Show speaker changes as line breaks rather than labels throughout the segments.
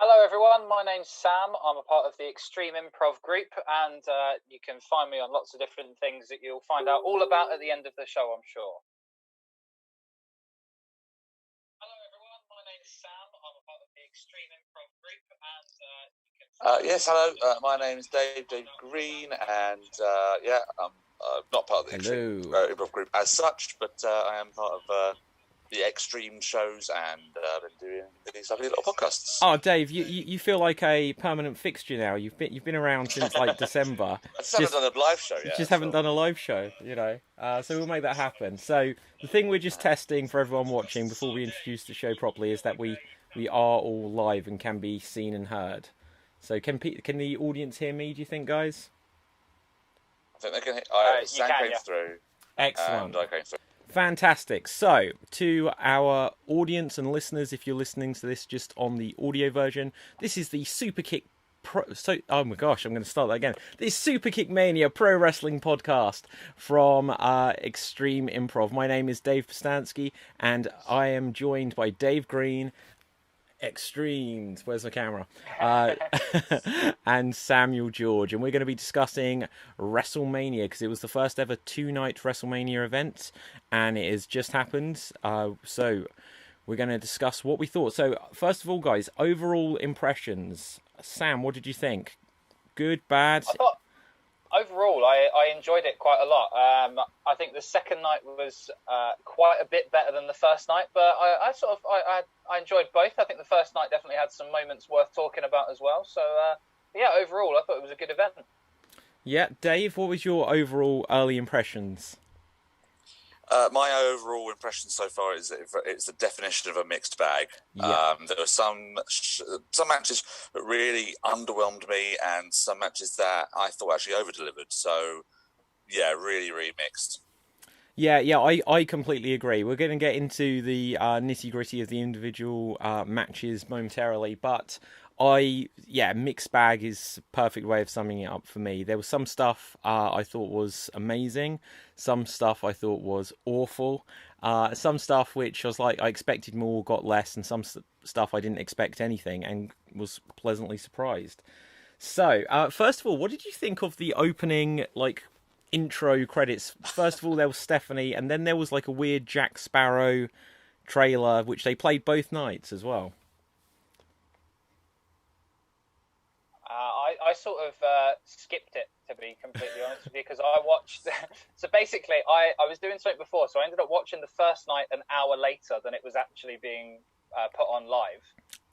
Hello everyone, my name's Sam. I'm a part of the Extreme Improv group, and you can find me on lots of different things that you'll find out all about at the end of the show, I'm sure. Hello everyone, my name's Sam. I'm a part of the Extreme Improv group, and you can...
Yes, hello. My name is Dave Green, and I'm not part of the Extreme Improv group as such, but I am part of the Extreme shows, and been doing these lovely little podcasts.
Oh, Dave, you feel like a permanent fixture now. You've been around since like December.
I just haven't done a live show yet.
Just haven't done a live show, you know. So we'll make that happen. So the thing we're just testing for everyone watching before we introduce the show properly is that we are all live and can be seen and heard. So can the audience hear me? Do you think, guys?
I think they can. Sam came through.
Excellent.
And I came through.
Fantastic. So, to our audience and listeners, if you're listening to this just on the audio version, this is the Superkick oh my gosh, I'm going to start that again. This Superkick Mania pro wrestling podcast from Extreme Improv. My name is Dave Postanski, and I am joined by Dave Green, Extremes, where's my camera? And Samuel George, and we're going to be discussing WrestleMania because it was the first ever 2-night WrestleMania event, and it has just happened. So we're going to discuss what we thought. So first of all, guys, overall impressions. Sam, what did you think? Good, bad?
I thought overall I enjoyed it quite a lot. I think the second night was quite a bit better than the first night, but I enjoyed both. I think the first night definitely had some moments worth talking about as well. So yeah, overall I thought it was a good event.
Yeah, Dave, what was your overall early impressions?
My overall impression so far is it's the definition of a mixed bag. Yeah. There were some matches that really underwhelmed me, and some matches that I thought actually over-delivered. So, yeah, really, really mixed.
Yeah, I completely agree. We're going to get into the nitty-gritty of the individual matches momentarily, but mixed bag is a perfect way of summing it up for me. There was some stuff I thought was amazing, some stuff I thought was awful, some stuff which I was like I expected more, got less, and some stuff I didn't expect anything and was pleasantly surprised. So, first of all, what did you think of the opening, intro credits? First of all, there was Stephanie, and then there was a weird Jack Sparrow trailer, which they played both nights as well.
I sort of skipped it, to be completely honest with you, because I watched... So basically, I was doing something before, so I ended up watching the first night an hour later than it was actually being put on live.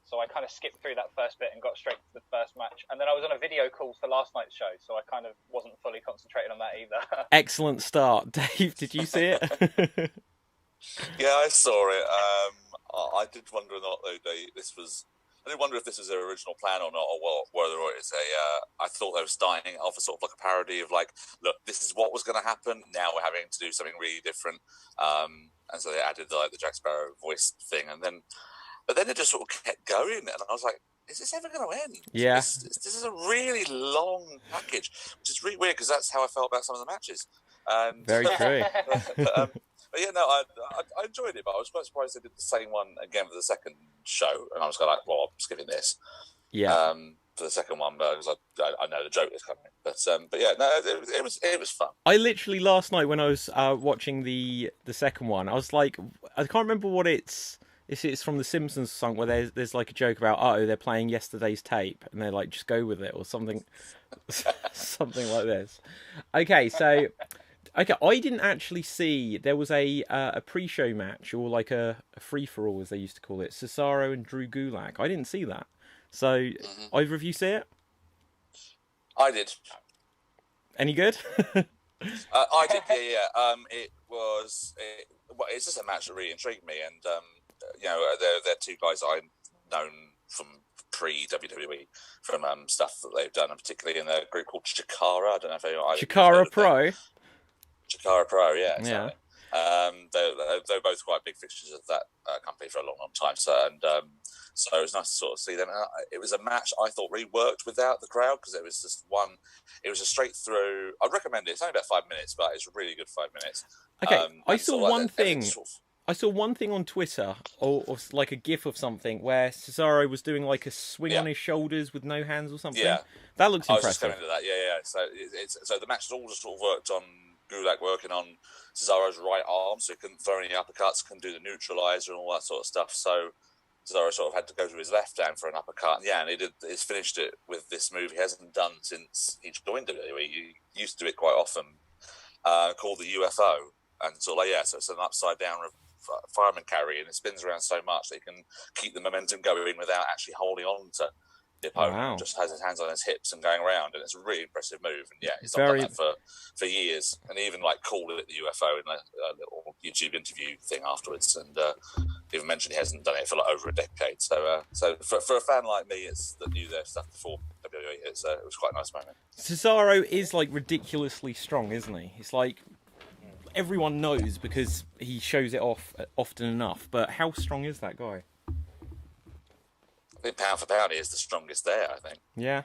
So I kind of skipped through that first bit and got straight to the first match. And then I was on a video call for last night's show, so I kind of wasn't fully concentrated on that either.
Excellent start. Dave, did you see it?
Yeah, I saw it. I did wonder or not, though, this was... I did wonder if this was their original plan or not, or whether it's I thought they were starting off as sort of a parody of look, this is what was going to happen. Now we're having to do something really different, and so they added the Jack Sparrow voice thing, but then it just sort of kept going, and I was like, is this ever going to end?
Yeah,
this is a really long package, which is really weird because that's how I felt about some of the matches.
Very true.
But yeah, no, I enjoyed it, but I was quite surprised they did the same one again for the second show, and I was kind of well, I'm skipping this.
Yeah.
For the second one, because I know the joke is coming. But yeah, no, it was fun.
I literally last night when I was watching the second one, I was like, I can't remember what it's from The Simpsons song where there's a joke about they're playing yesterday's tape, and they're like, just go with it or something, something like this. Okay, so. Okay, I didn't actually see there was a pre-show match or a free-for-all as they used to call it. Cesaro and Drew Gulak. I didn't see that. So, either of you see it?
I did.
Any good?
I did. Yeah. It's just a match that really intrigued me, and they're two guys I've known from pre-WWE from stuff that they've done, and particularly in a group called Chikara. I don't know if anyone.
Chikara Pro.
Chikara Pro, yeah, exactly. Yeah. They're both quite big fixtures of that company for a long, long time. So it was nice to sort of see them. And it was a match I thought really worked without the crowd because it was just it was a straight through. I'd recommend it. It's only about 5 minutes, but it's a really good 5 minutes.
Okay, I saw one thing. I saw one thing on Twitter, or like a GIF of something, where Cesaro was doing like a swing on his shoulders with no hands or something.
Yeah.
That looks
I was
impressive.
just coming to that. Yeah. So the match has all just sort of worked on Gulak working on Cesaro's right arm, so he couldn't throw any uppercuts, couldn't do the neutralizer and all that sort of stuff. So Cesaro sort of had to go to his left hand for an uppercut. And he's finished it with this move he hasn't done since he joined WWE. He used to do it quite often, called the UFO. And so it's an upside down fireman carry, and it spins around so much that he can keep the momentum going without actually holding on to the opponent.
Wow.
Just has his hands on his hips and going around, and it's a really impressive move. And he's not done that for years, and he even called it the UFO in a little YouTube interview thing afterwards, and even mentioned he hasn't done it for over a decade. So for a fan like me, that knew their stuff before WWE, it was quite a nice moment.
Cesaro is ridiculously strong, isn't he? It's everyone knows because he shows it off often enough. But how strong is that guy?
I think pound for pound, he is the strongest there, I think.
Yeah.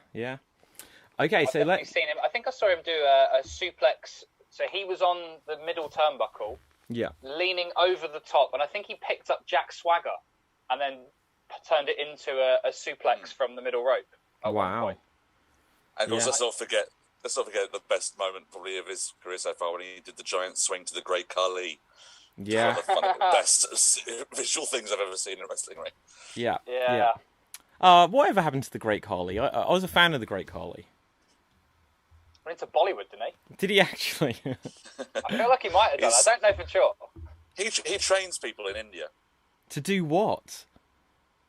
Okay, so
I've seen him. I think I saw him do a suplex. So he was on the middle turnbuckle, leaning over the top, and I think he picked up Jack Swagger and then turned it into a suplex from the middle rope at one point.
And also, let's not forget the best moment probably of his career so far when he did the giant swing to the Great Khali.
Yeah.
One of the best visual things I've ever seen in a wrestling ring.
Yeah. Whatever happened to the Great Khali? I was a fan of the Great Khali.
Went into Bollywood, didn't he?
Did he actually?
I feel like he might have done. I don't know for sure.
He trains people in India.
To do what?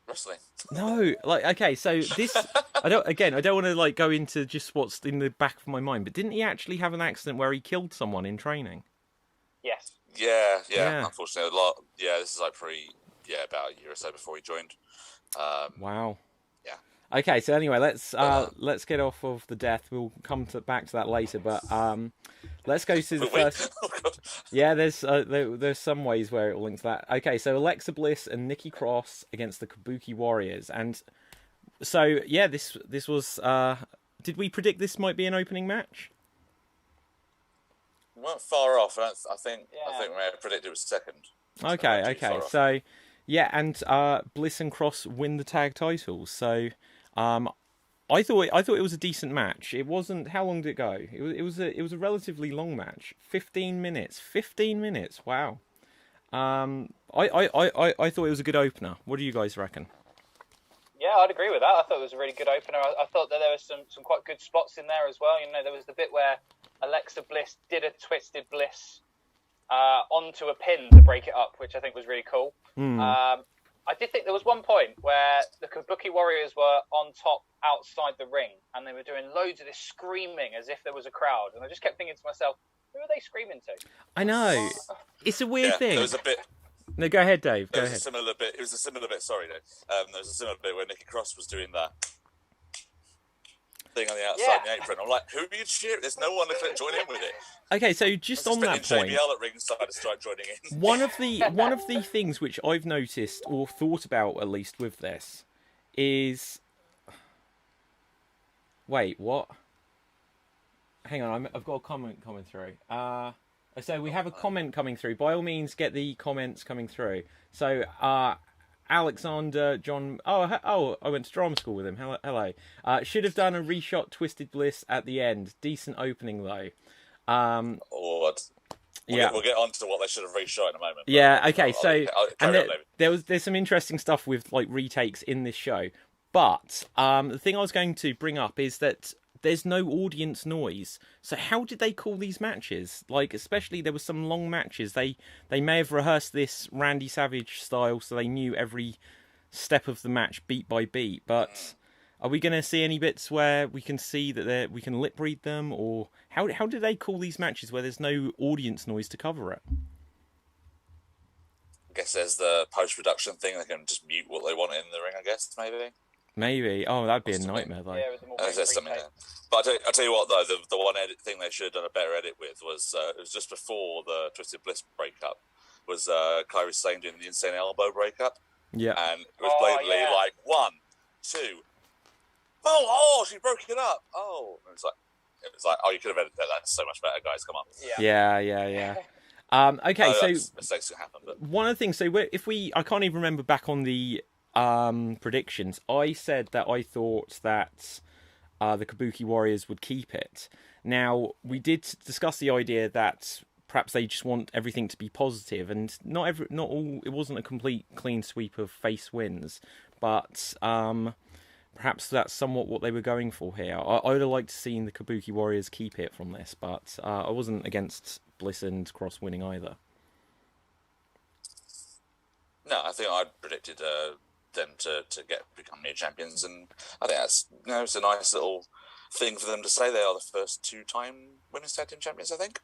Wrestling.
No, okay, so this I don't want to go into just what's in the back of my mind, but didn't he actually have an accident where he killed someone in training?
Yes.
Yeah. Unfortunately, this is about a year or so before he joined.
Wow.
Yeah.
Okay, so anyway, let's get off of the death. We'll come back to that later, but let's go to the first. Yeah, there's some ways where it will link to that. Okay, so Alexa Bliss and Nikki Cross against the Kabuki Warriors, and so this was. Did we predict this might be an opening match?
We weren't far off. I think we may have predicted it was second.
Okay. So, and Bliss and Cross win the tag titles. So, I thought it was a decent match. It wasn't. How long did it go? It was a relatively long match. 15 minutes. 15 minutes. Wow. I thought it was a good opener. What do you guys reckon?
Yeah, I'd agree with that. I thought it was a really good opener. I thought that there was some quite good spots in there as well. There was the bit where Alexa Bliss did a Twisted Bliss onto a pin to break it up, which I think was really cool. I did think there was one point where the Kabuki Warriors were on top outside the ring, and they were doing loads of this screaming as if there was a crowd. And I just kept thinking to myself, who are they screaming to?
I know. It's a weird thing.
There was a bit...
No, go ahead, Dave.
It was a similar bit. Sorry, Dave. There was a similar bit where Nikki Cross was doing that thing on the outside the apron. I'm like, who are you cheering? There's no one to join in with it.
Okay, so just on that point,
JBL at ringside to start joining in.
one of the things which I've noticed or thought about at least with this is, wait, what? Hang on, I've got a comment coming through. So we have a comment coming through. By all means, get the comments coming through. So, Alexander, John... Oh, I went to drama school with him. Hello. Should have done a reshot Twisted Bliss at the end. Decent opening, though.
We'll get on to what they should have reshot in a moment.
Yeah, okay. There's some interesting stuff with retakes in this show. But the thing I was going to bring up is that there's no audience noise. So how did they call these matches? Especially there were some long matches. They may have rehearsed this Randy Savage style, so they knew every step of the match beat by beat. But are we going to see any bits where we can see that we can lip read them, or how do they call these matches where there's no audience noise to cover it?
I guess there's the post-production thing. They can just mute what they want in the ring, I guess, maybe.
Maybe. Oh, that'd be a nightmare, though.
Yeah,
there's something there. But I'll tell you what, though, the one thing they should have done a better edit with was it was just before the Twisted Bliss breakup, was Kairi Sane doing the Insane Elbow breakup.
Yeah.
And it was blatantly 1, 2. Oh, she broke it up. Oh. And it was like, oh, you could have edited that. That's so much better, guys. Come on.
Yeah. Okay, so
mistakes can happen. But
one of the things, I can't even remember back on the predictions. I said that I thought that the Kabuki Warriors would keep it. Now, we did discuss the idea that perhaps they just want everything to be positive, and not all. It wasn't a complete clean sweep of face wins, but perhaps that's somewhat what they were going for here. I would have liked to see the Kabuki Warriors keep it from this, but I wasn't against Bliss and Cross winning either.
No, I think I predicted them to become new champions, and I think that's it's a nice little thing for them to say. They are the first 2-time women's tag team champions, I think.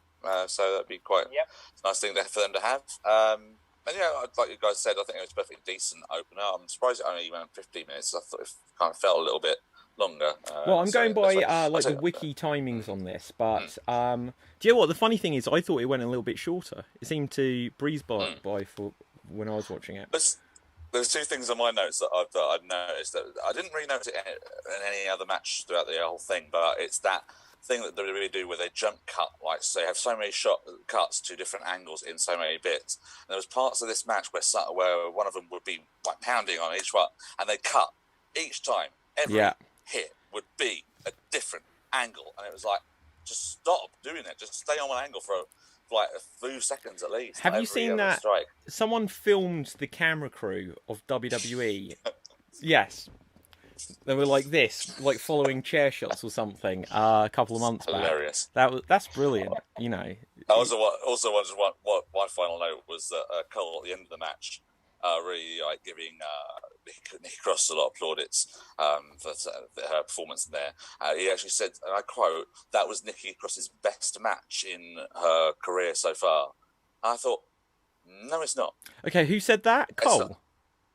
So that'd be quite a nice thing for them to have. And like you guys said, I think it was a perfectly decent opener. I'm surprised it only went 15 minutes. I thought it kind of felt a little bit longer.
Well, I'm going by the wiki timings on this, but do you know what? The funny thing is, I thought it went a little bit shorter. It seemed to breeze by for when I was watching it.
There's two things on my notes that I've noticed that I didn't really notice it in any other match throughout the whole thing, but it's that thing that they really do where they jump cut, like so they have so many cuts to different angles in so many bits. And there was parts of this match where one of them would be like pounding on each one, and they cut each time. Every hit would be a different angle, and it was like, just stop doing it. Just stay on one angle for like a few seconds at least.
Have you seen that? Strike. Someone filmed the camera crew of WWE. Yes. They were like this, like following chair shots or something a couple of months back.
Hilarious.
That's brilliant, you know.
Also, my final note was that Cole at the end of the match really like giving Nikki Cross a lot of plaudits for her performance in there. He actually said, and I quote, "That was Nikki Cross's best match in her career so far." And I thought, no, it's not.
Okay, who said that? Cole.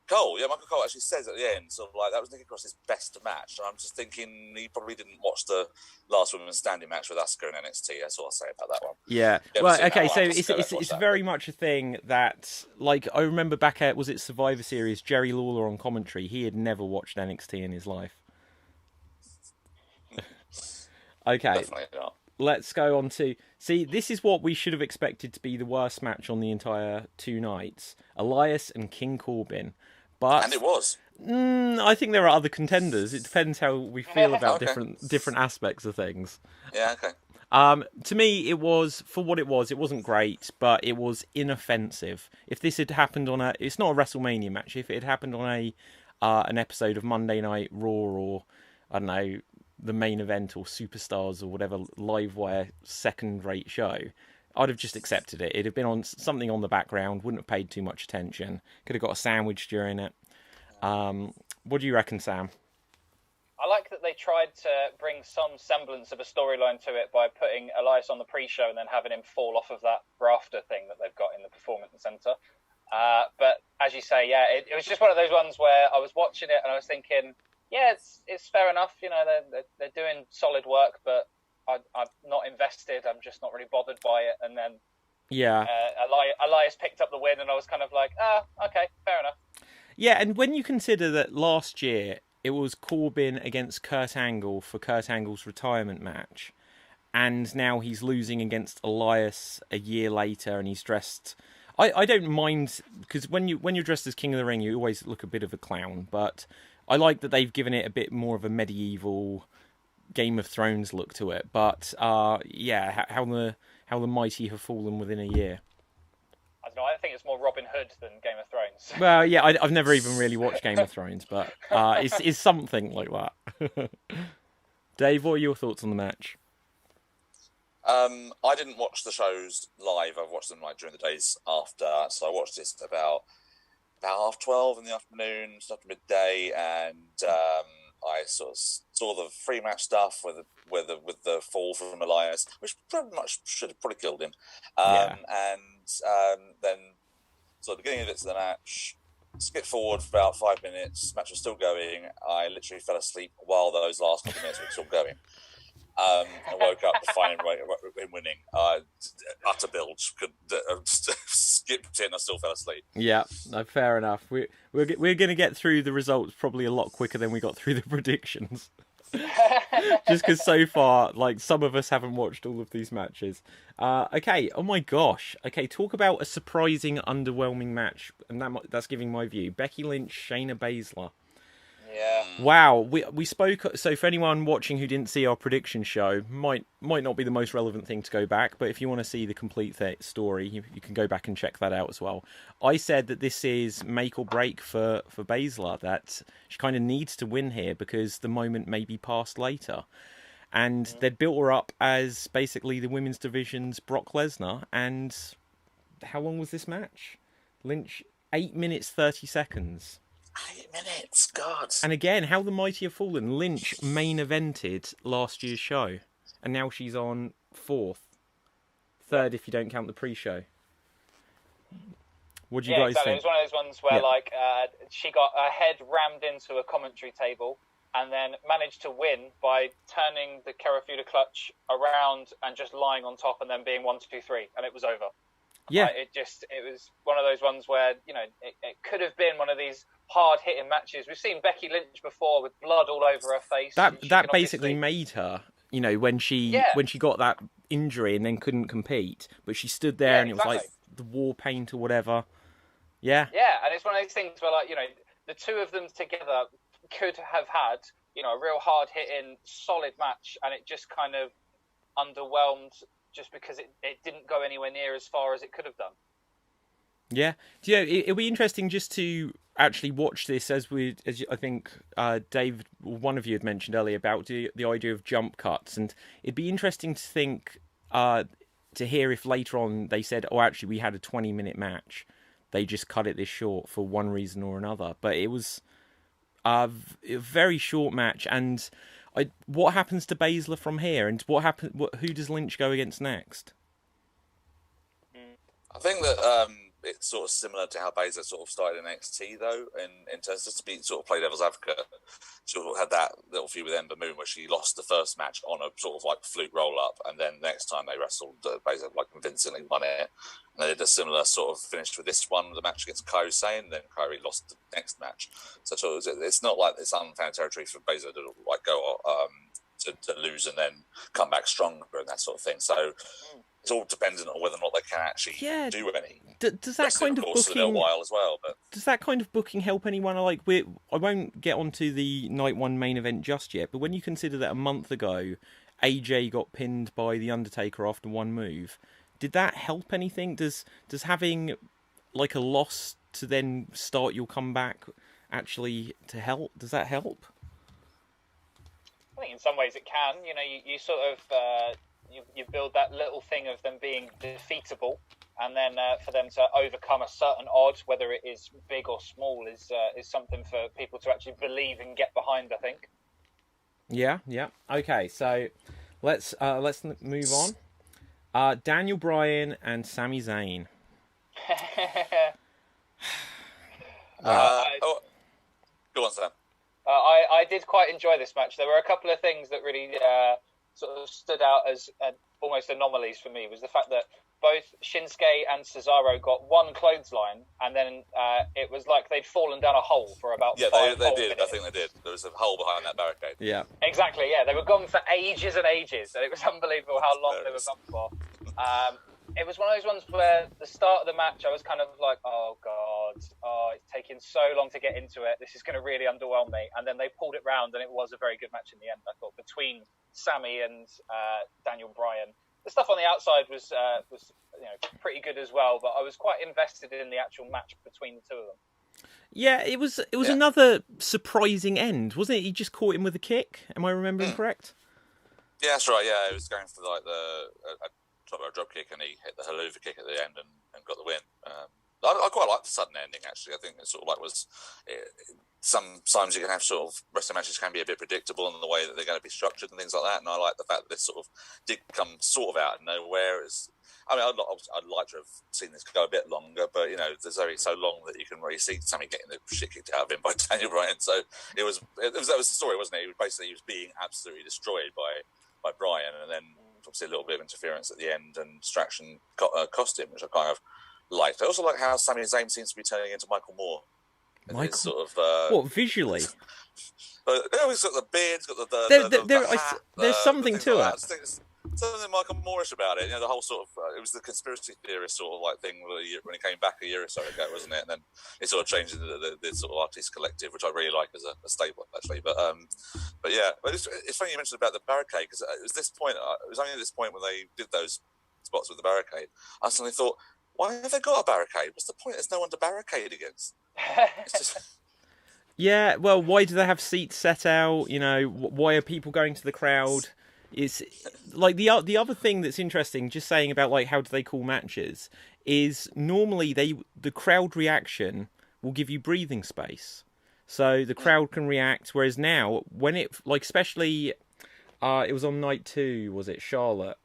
Cole, yeah, Michael Cole actually says at the end, sort of like, that was Nikki Cross's best match. And I'm just thinking he probably didn't watch the last women's standing match with Asuka in NXT. That's all I'll say about that one.
Yeah. Well, okay, so it's very much a thing that, like, I remember back at, was it Survivor Series, Jerry Lawler on commentary, he had never watched NXT in his life. Okay.
Definitely not.
Let's go on to... See, this is what we should have expected to be the worst match on the entire 2 nights. Elias and King Corbin.
And it was.
I think there are other contenders. It depends how we feel about different aspects of things.
Yeah, okay.
To me, it was, for what it wasn't great, but it was inoffensive. If this had happened on it's not a WrestleMania match. If it had happened on an episode of Monday Night Raw or, I don't know, the main event or Superstars or whatever Livewire second-rate show, I'd have just accepted it. It'd have been on something on the background, wouldn't have paid too much attention. Could have got a sandwich during it. What do you reckon, Sam?
I like that they tried to bring some semblance of a storyline to it by putting Elias on the pre-show and then having him fall off of that rafter thing that they've got in the Performance Center. But as you say, it was just one of those ones where I was watching it and I was thinking, yeah, it's fair enough. You know, they're doing solid work, but I'm not invested. I'm just not really bothered by it. And then Elias picked up the win, and I was kind of like, okay, fair enough.
Yeah, and when you consider that last year it was Corbin against Kurt Angle for Kurt Angle's retirement match, and now he's losing against Elias a year later, and he's dressed... I don't mind, because when you're dressed as King of the Ring, you always look a bit of a clown, but I like that they've given it a bit more of a medieval Game of Thrones look to it. But how the mighty have fallen within a year.
I don't know. I think it's more Robin Hood than Game of Thrones.
Well, yeah, I've never even really watched Game of Thrones, but it's something like that. Dave, what are your thoughts on the match?
I didn't watch the shows live. I've watched them like during the days after. So I watched this about 12:30 in the afternoon, stuff midday, and I sort of saw the free match stuff with the fall from Elias, which pretty much should have probably killed him. And then so at the beginning of the match, skip forward for about 5 minutes. Match was still going. I literally fell asleep while those last couple of minutes were still going. I woke up to find him winning. Utter bilge. Skipped in. I still fell asleep.
Yeah, no, fair enough. We're going to get through the results probably a lot quicker than we got through the predictions. Just because so far, like, some of us haven't watched all of these matches. Okay, oh my gosh. Okay, talk about a surprising, underwhelming match, and that's giving my view. Becky Lynch, Shayna Baszler.
Yeah.
Wow, we spoke. So for anyone watching who didn't see our prediction show, might not be the most relevant thing to go back, but if you want to see the complete story, you can go back and check that out as well. I said that this is make or break for Baszler, that she kind of needs to win here because the moment may be passed later. And they'd built her up as basically the women's division's Brock Lesnar. And how long was this match? Lynch, 8 minutes 30 seconds.
8 minutes, God.
And again, how the mighty have fallen. Lynch main evented last year's show, and now she's on third if you don't count the pre-show. What do you guys
exactly.
think?
It was one of those ones where she got her head rammed into a commentary table and then managed to win by turning the Karafuda clutch around and just lying on top and then being 1, 2, 3, and it was over.
Yeah.
It was one of those ones where, it could have been one of these hard-hitting matches. We've seen Becky Lynch before with blood all over her face.
That basically made her, when she got that injury and then couldn't compete, but she stood there and it was like the war paint or whatever. Yeah.
Yeah, and it's one of those things where, the two of them together could have had, a real hard-hitting, solid match, and it just kind of underwhelmed just because it didn't go anywhere near as far as it could have done.
Yeah. It'll be interesting just to actually watch this as I think Dave, one of you had mentioned earlier about the idea of jump cuts, and it'd be interesting to think to hear if later on they said, oh, actually we had a 20-minute match, they just cut it this short for one reason or another. But it was a very short match, and what happens to Baszler from here, and who does Lynch go against next?
I think that it's sort of similar to how Baszler sort of started in NXT, though, in terms of to be sort of play devil's advocate. She had that little feud with Ember Moon where she lost the first match on a sort of like fluke roll-up, and then next time they wrestled, Baszler like convincingly won it. And they did a similar sort of finish with this one, the match against Kairi Sane, then Kairi lost the next match. So it's not like it's unfair territory for Baszler to like go to lose and then come back stronger and that sort of thing. So it's all dependent on whether or not they can actually do any.
Does that kind of booking?
A while as well, but
does that kind of booking help anyone? I won't get onto the night one main event just yet, but when you consider that a month ago, AJ got pinned by the Undertaker after one move, did that help anything? Does having like a loss to then start your comeback actually to help? Does that help?
I think in some ways it can. You sort of you build that little thing of them being defeatable, and then for them to overcome a certain odd, whether it is big or small, is something for people to actually believe and get behind, I think.
Yeah. Okay, so let's move on. Daniel Bryan and Sami Zayn.
Go on, Sam.
I did quite enjoy this match. There were a couple of things that really sort of stood out as almost anomalies for me. Was the fact that both Shinsuke and Cesaro got one clothesline, and then it was like they'd fallen down a hole for about
they
did.
Minutes. I think they did. There was a hole behind that barricade.
Yeah,
exactly. Yeah, they were gone for ages and ages, and it was unbelievable how long they were gone for. It was one of those ones where the start of the match, I was kind of like, oh, God, it's taking so long to get into it. This is going to really underwhelm me. And then they pulled it round, and it was a very good match in the end, I thought, between Sami and Daniel Bryan. The stuff on the outside was pretty good as well, but I was quite invested in the actual match between the two of them. Yeah,
it was another surprising end, wasn't it? He just caught him with a kick. Am I remembering correct?
Yeah, that's right. Yeah, it was going for like a drop kick, and he hit the haluva kick at the end and got the win. I quite like the sudden ending, actually. I think it sort of like sometimes you can have sort of wrestling matches can be a bit predictable in the way that they're going to be structured and things like that. And I like the fact that this sort of did come sort of out of nowhere. I'd like to have seen this go a bit longer, but there's only so long that you can really see somebody getting the shit kicked out of him by Daniel Bryan. So that was the story, wasn't it? He was being absolutely destroyed by Bryan, and then obviously a little bit of interference at the end and distraction cost him, which I kind of liked. I also like how Sami Zayn seems to be turning into Michael Moore.
Michael?
Sort of,
what, visually?
But he's got the beard, he's got the hat.
There's something to it.
Something Michael Moorish about it. The whole sort of it was the conspiracy theorist sort of like thing when he came back a year or so ago, wasn't it? And then it sort of changed into the sort of artist collective, which I really like as a stable actually. But yeah, but it's funny you mentioned about the barricade, because it was this point. It was only at this point when they did those spots with the barricade. I suddenly thought, why have they got a barricade? What's the point? There's no one to barricade against. It's just.
Yeah, well, why do they have seats set out? Why are people going to the crowd? It's like the other thing that's interesting, just saying about like how do they call matches, is normally the crowd reaction will give you breathing space, so the crowd can react. Whereas now, when it like especially, it was on night 2, was it Charlotte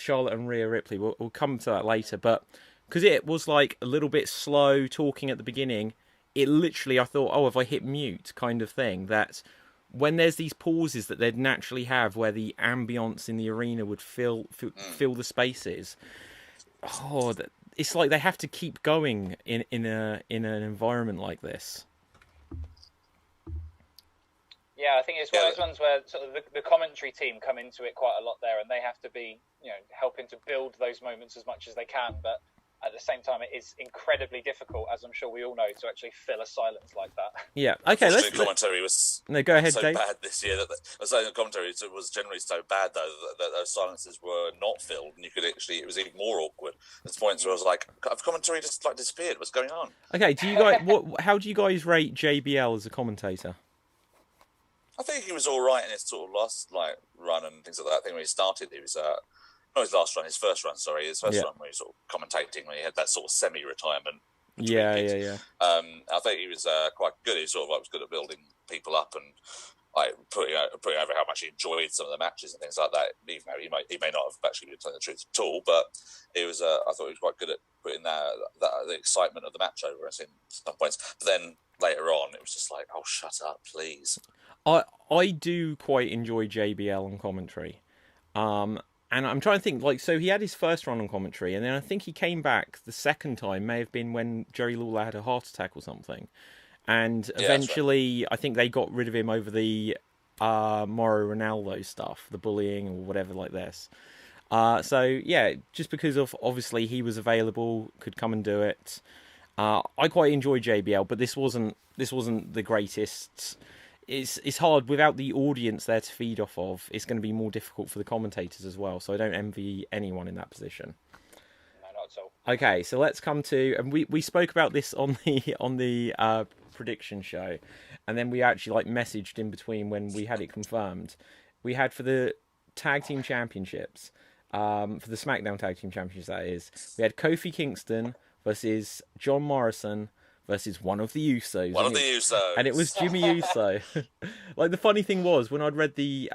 and Rhea Ripley? We'll come to that later, but because it was like a little bit slow talking at the beginning, it literally I thought, oh, have I hit mute kind of thing. That when there's these pauses that they'd naturally have where the ambience in the arena would fill the spaces, it's like they have to keep going in an environment like this.
Yeah, I think it's one of those ones where sort of the commentary team come into it quite a lot there, and they have to be helping to build those moments as much as they can, but at the same time, it is incredibly difficult, as I'm sure we all know, to actually fill a silence like that.
Yeah. Okay.
The commentary was
go ahead,
so
Dave.
bad this year that the commentary was generally so bad though that those silences were not filled, and you could actually it was even more awkward. There's points where I was like, commentary just like disappeared. What's going on?
Okay. Do you guys how do you guys rate JBL as a commentator?
I think he was all right in his sort of last run and things like that. I think when he started, he was. Not his last run, his first run. Sorry, his first run where he was sort of commentating when he had that sort of semi-retirement.
Yeah.
I think he was quite good. He sort of was good at building people up and putting over how much he enjoyed some of the matches and things like that. Even though he may not have actually been telling the truth at all, but it was. I thought he was quite good at putting the excitement of the match over us in some points. But then later on, it was just like, oh, shut up, please.
I do quite enjoy JBL on commentary. And I'm trying to think, so he had his first run on commentary, and then I think he came back the second time, may have been when Jerry Lawler had a heart attack or something. And eventually, right. I think they got rid of him over the Mauro Ronaldo stuff, the bullying or whatever like this. So, yeah, just because of, obviously, he was available, could come and do it. I quite enjoy JBL, but this wasn't the greatest. It's hard without the audience there to feed off of. It's going to be more difficult for the commentators as well. So I don't envy anyone in that position.
No, not at all.
Okay, so let's come to, and we spoke about this on the prediction show, and then we actually messaged in between when we had it confirmed. We had for the tag team championships, for the SmackDown tag team championships, that is, we had Kofi Kingston versus John Morrison versus one of the Usos. And it was Jimmy Uso. The funny thing was, when I'd read the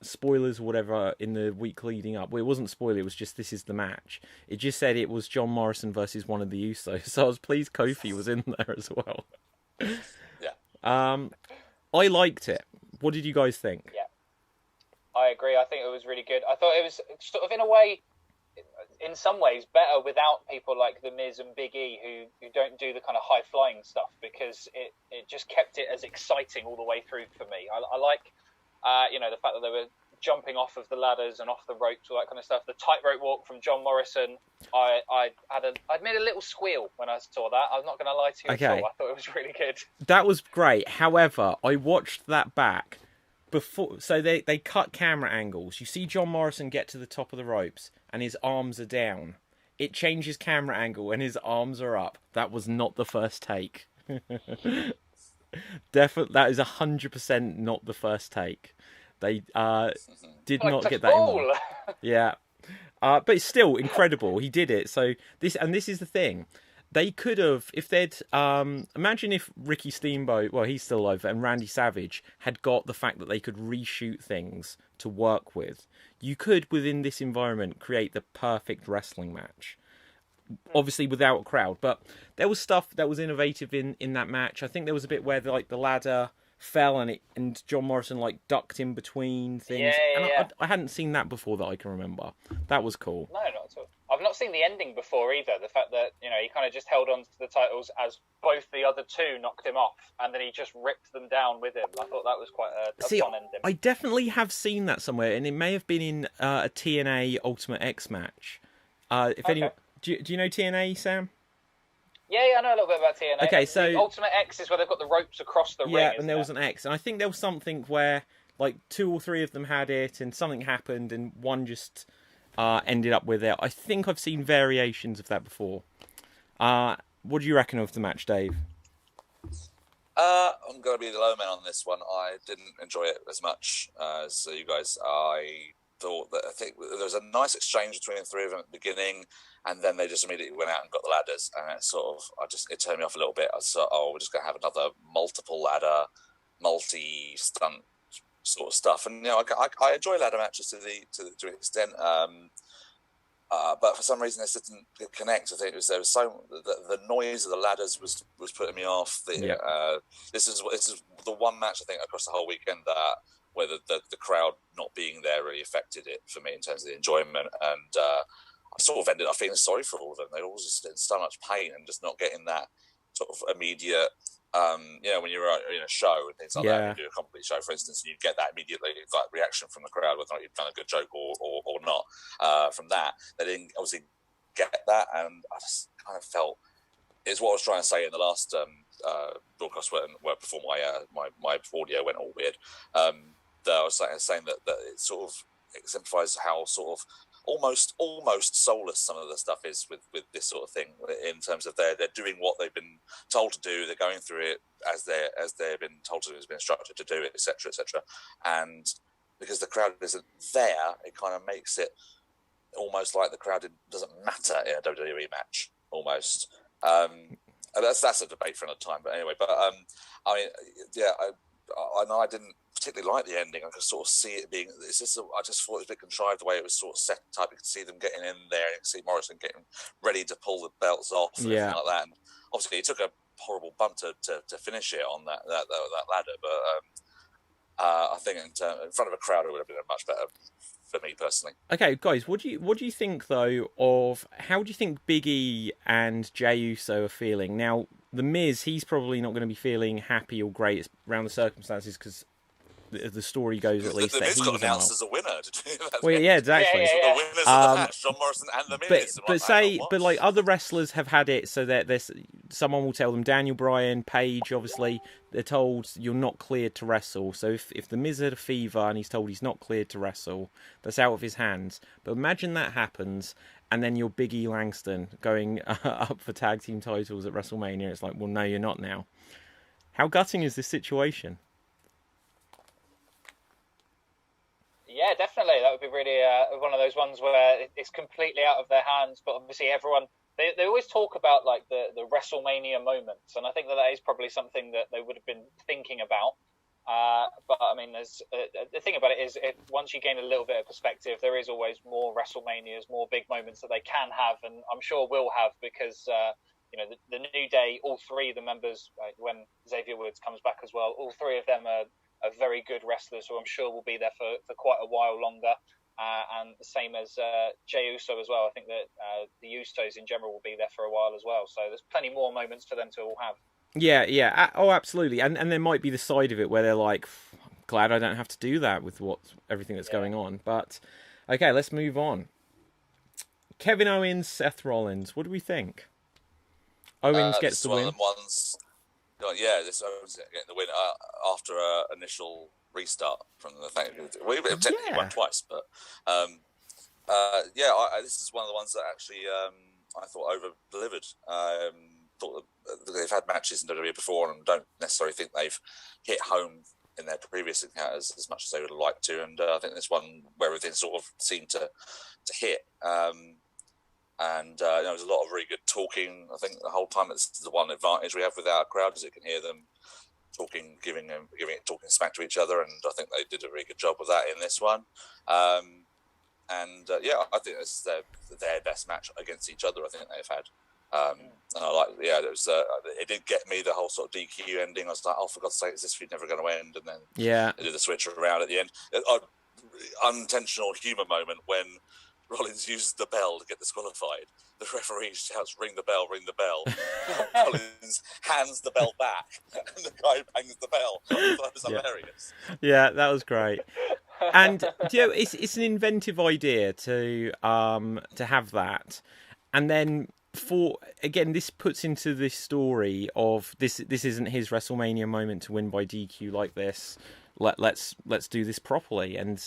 spoilers or whatever in the week leading up, well, it wasn't spoiler, it was just this is the match. It just said it was John Morrison versus one of the Usos. So I was pleased Kofi was in there as well.
Yeah.
I liked it. What did you guys think?
Yeah. I agree. I think it was really good. I thought it was sort of, in a way, in some ways better without people like The Miz and Big E who don't do the kind of high-flying stuff, because it just kept it as exciting all the way through for me. I like, the fact that they were jumping off of the ladders and off the ropes, all that kind of stuff. The tightrope walk from John Morrison, I'd made a little squeal when I saw that. I'm not going to lie to you at all. I thought it was really good.
That was great. However, I watched that back before, so they cut camera angles. You see John Morrison get to the top of the ropes and his arms are down. It changes camera angle and his arms are up. That was not the first take. Definitely, that is 100% not the first take. They did not get that in. Yeah, but it's still incredible. He did it. So this is the thing. They could have, if they'd imagine if Ricky Steamboat, well, he's still alive, and Randy Savage had got the fact that they could reshoot things to work with. You could, within this environment, create the perfect wrestling match. Obviously, without a crowd, but there was stuff that was innovative in that match. I think there was a bit where the ladder fell and John Morrison ducked in between things.
Yeah.
I hadn't seen that before that I can remember. That was cool.
No, not at all. I've not seen the ending before either. The fact that, you know, he kind of just held on to the titles as both the other two knocked him off, and then he just ripped them down with him. I thought that was quite a fun ending.
I definitely have seen that somewhere, and it may have been in a TNA Ultimate X match. Anyone, do you know TNA, Sam?
Yeah, I know a little bit about TNA.
Okay, so
the Ultimate X is where they've got the ropes across the ring.
Yeah, and there was an X, and I think there was something where like 2 or 3 of them had it, and something happened, and one just ended up with it. I think I've seen variations of that before. What do you reckon of the match, Dave?
I'm going to be the low man on this one. I didn't enjoy it as much as you guys. I think there was a nice exchange between the 3 of them at the beginning, and then they just immediately went out and got the ladders, and it turned me off a little bit. I thought, we're just going to have another multiple ladder, multi-stunt sort of stuff. And, you know, I enjoy ladder matches to an extent. But for some reason, this didn't connect. I think the noise of the ladders was putting me off. This is the one match I think across the whole weekend that where the crowd not being there really affected it for me in terms of the enjoyment. And I sort of ended up feeling sorry for all of them. They all just in so much pain and just not getting that sort of immediate. You know, when you're in a show and things like that, you do a complete show, for instance, and you get that immediately like reaction from the crowd, whether or not you've done a good joke or not. From that, they didn't obviously get that, and I just kind of felt it's what I was trying to say in the last broadcast where before my audio went all weird. That I was saying that it sort of exemplifies how sort of almost soulless some of the stuff is with this sort of thing, in terms of they're doing what they've been told to do, they're going through it as they've been told to, has been instructed to do it, etc., and because the crowd isn't there, it kind of makes it almost like the crowd doesn't matter in a WWE match almost. And that's a debate for another time, but anyway. But I mean, yeah, I know I didn't particularly like the ending. I could sort of see it being. I just thought it was a bit contrived the way it was sort of set up. You could see them getting in there, and you could see Morrison getting ready to pull the belts off and everything like that. And obviously, he took a horrible bump to finish it on that ladder. But I think in front of a crowd, it would have been much better for me personally. Okay,
guys, what do you think though of how do you think Big E and Jey Uso are feeling now? The Miz, he's probably not going to be feeling happy or great around the circumstances because the story goes at least
the
that
Miz got announced as a winner.
Well, yeah, exactly.
The winners of the match, John Morrison and the Miz.
But like other wrestlers have had it, so that there's someone will tell them. Daniel Bryan, Paige, obviously, they're told you're not cleared to wrestle. So if the Miz had a fever and he's told he's not cleared to wrestle, that's out of his hands. But imagine that happens, and then you're Big E Langston going up for tag team titles at WrestleMania. It's like, well, no, you're not now. How gutting is this situation?
Yeah, definitely. That would be really one of those ones where it's completely out of their hands. But obviously, everyone they always talk about like the WrestleMania moments, and I think that is probably something that they would have been thinking about. But I mean, there's the thing about it is, once you gain a little bit of perspective, there is always more WrestleManias, more big moments that they can have, and I'm sure will have because you know the New Day, all 3 of the members, when Xavier Woods comes back as well, all 3 of them are very good wrestlers who I'm sure will be there for quite a while longer. And the same as Jey Uso as well. I think that the Usos in general will be there for a while as well. So there's plenty more moments for them to all have.
Yeah. Oh, absolutely. And there might be the side of it where they're like, glad I don't have to do that with everything that's going on. But, okay, let's move on. Kevin Owens, Seth Rollins. What do we think? Owens gets the win.
One of them ones. Yeah, this Owens getting the win after an initial restart from the thing. We technically won twice, but this is one of the ones that actually I thought over-delivered. Thought that they've had matches in WWE before and don't necessarily think they've hit home in their previous encounters as much as they would have liked to. And I think this one where everything sort of seemed to hit. There was a lot of really good talking. I think the whole time it's the one advantage we have with our crowd is you can hear them talking, talking smack to each other, and I think they did a really good job with that in this one. I think this is their best match against each other I think they've had. And I like, it did get me the whole sort of DQ ending. I was like, oh, for God's sake, is this feud never going to end? And then they did the switch around at the end. Unintentional humour moment when Rollins uses the bell to get disqualified. The referee shouts, "Ring the bell, ring the bell." Rollins hands the bell back, and the guy bangs the bell. I thought it was hilarious.
Yeah, that was great. And it's an inventive idea to have that, and then this puts into this story of this isn't his WrestleMania moment to win by DQ like this. Let's do this properly. And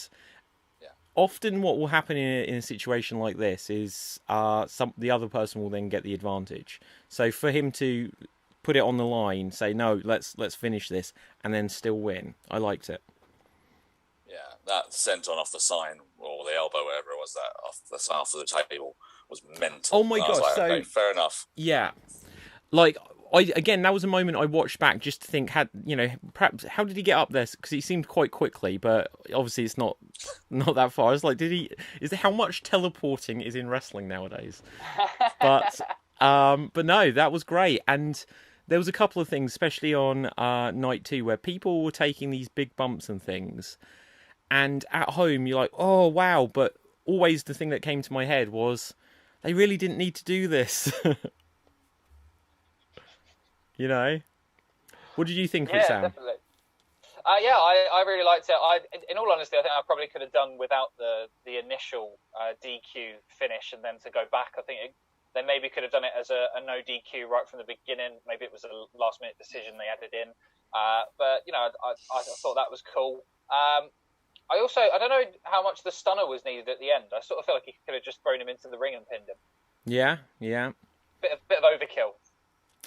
often what will happen in a situation like this is the other person will then get the advantage. So for him to put it on the line, say no, let's finish this, and then still win. I liked it.
Yeah, that senton off the sign or the elbow, whatever it was, that off the table was mental.
Oh my gosh!
Like, okay, fair enough.
Yeah, like that was a moment I watched back just to think, perhaps how did he get up there? Because he seemed quite quickly, but obviously it's not that far. I was like, how much teleporting is in wrestling nowadays? But no, that was great. And there was a couple of things, especially on night 2, where people were taking these big bumps and things. And at home, you're like, oh, wow. But always the thing that came to my head was, they really didn't need to do this. What did you think of it, Sam?
Definitely. I really liked it. In all honesty, I think I probably could have done without the initial DQ finish, and then to go back, I think they maybe could have done it as a no DQ right from the beginning. Maybe it was a last minute decision they added in. But I thought that was cool. I don't know how much the stunner was needed at the end. I sort of feel like he could have just thrown him into the ring and pinned him.
Yeah.
Bit of overkill.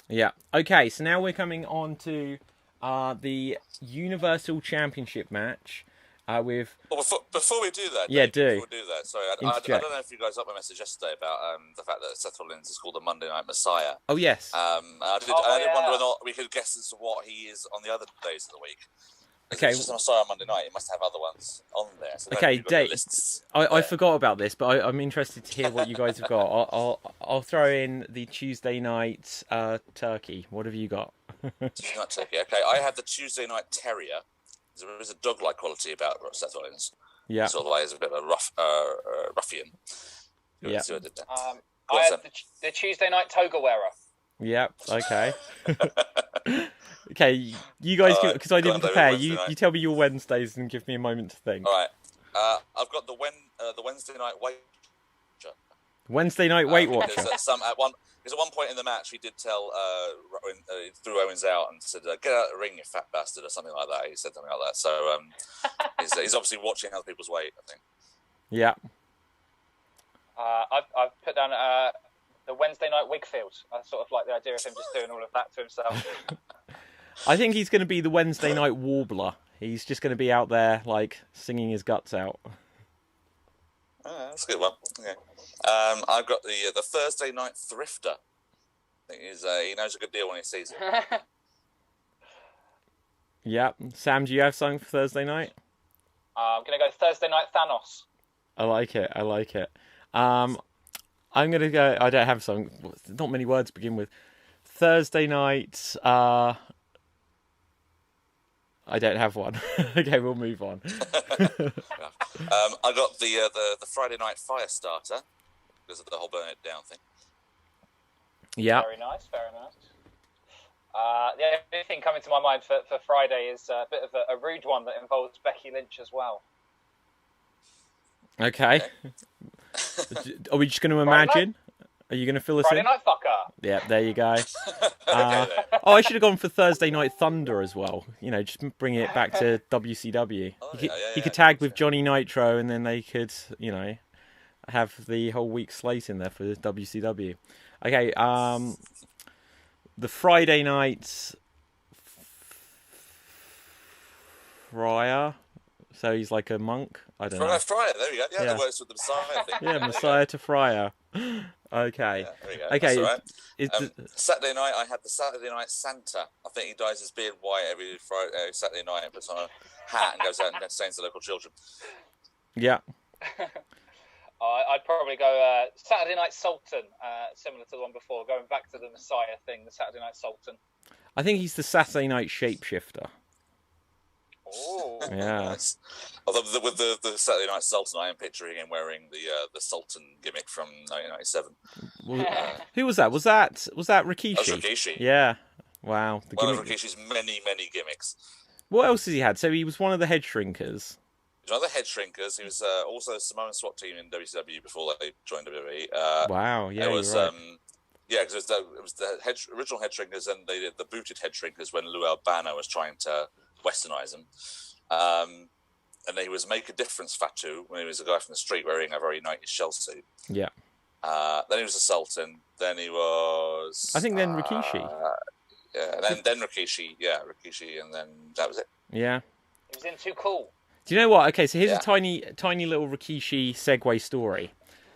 Yeah. Okay, so now we're coming on to the Universal Championship match with...
Well, before we do that...
Before
we do that, sorry, I don't know if you guys got my message yesterday about the fact that Seth Rollins is called the Monday Night Messiah.
Oh, yes.
I did wonder whether or not we could guess as to what he is on the other days of the week.
Okay.
It's just a Messiah on Monday night. It must have other ones on there. So
okay, Dave. I forgot about this, but I'm interested to hear what you guys have got. I'll throw in the Tuesday night turkey. What have you got?
Tuesday night turkey. Okay, I have the Tuesday night terrier. There is a dog-like quality about Seth Rollins.
Yeah.
Sort of like he's a bit of a ruffian.
Yeah.
I had the Tuesday night toga wearer.
Yep. Okay. Okay, you guys, because I didn't prepare. You tell me your Wednesdays and give me a moment to think.
All right. I've got the Wednesday night Weight Watcher.
Wednesday night Weight Watcher.
Because at one point in the match, he did tell he threw Owens out and said, "Get out of the ring, you fat bastard," or something like that. He said something like that. So he's obviously watching other people's weight, I think.
Yeah.
I've put down the Wednesday night Wigfield. I sort of like the idea of him just doing all of that to himself.
I think he's going to be the Wednesday night warbler. He's just going to be out there, like, singing his guts out.
That's a good one. Okay. I've got the Thursday night thrifter. I think he knows a good deal when he sees it.
Yeah. Sam, do you have something for Thursday night?
I'm going to go Thursday night Thanos.
I like it. I'm going to go... I don't have something. Not many words to begin with. Thursday night... I don't have one. Okay, we'll move on.
I got the Friday night fire starter because of the whole burn it down thing.
Yeah.
Very nice. The only thing coming to my mind for Friday is a bit of a rude one that involves Becky Lynch as well.
Okay. Are we just going to imagine? Are you going to fill us
Friday
in?
Night Fucker.
Yeah, there you go. I should have gone for Thursday Night Thunder as well. Just bring it back to WCW. He could tag with Johnny Nitro, and then they could, have the whole week slate in there for WCW. Okay, the Friday night Friar. So he's like a monk. I don't know.
Friar, there we go. Yeah, that works with the Messiah thing.
Yeah, Messiah to Friar. Okay.
Yeah, there we go.
Okay.
That's all right. Saturday night, I had the Saturday night Santa. I think he dyes his beard white every Saturday night and puts on a hat and goes out and entertains the local children.
Yeah.
I'd probably go Saturday night Sultan, similar to the one before, going back to the Messiah thing, the Saturday night Sultan.
I think he's the Saturday night Shapeshifter.
Oh,
Yeah.
Nice. Although with the Saturday Night Sultan, I am picturing him wearing the Sultan gimmick from 1997.
Who was that? Was that Rikishi?
That was Rikishi.
Yeah. Wow. The
One of
gimmick.
Rikishi's many gimmicks.
What else has he had? So he was one of the head shrinkers.
He was one of the head shrinkers. He was also a Samoan SWAT team in WCW before they joined WWE.
Wow. Yeah,
it was,
you're right.
Yeah, because it was the original head shrinkers, and they did the booted head shrinkers when Lou Albano was trying to westernize them. And he was Make a Difference Fatu when he was a guy from the street wearing a very 90s shell suit.
Yeah.
Then he was a Sultan. Then he was...
I think then Rikishi.
Yeah, then Rikishi. Yeah, Rikishi, and then that was it.
Yeah.
he was in Too Cool.
Do you know what? Okay, so here's
Yeah.
a tiny little Rikishi segue story.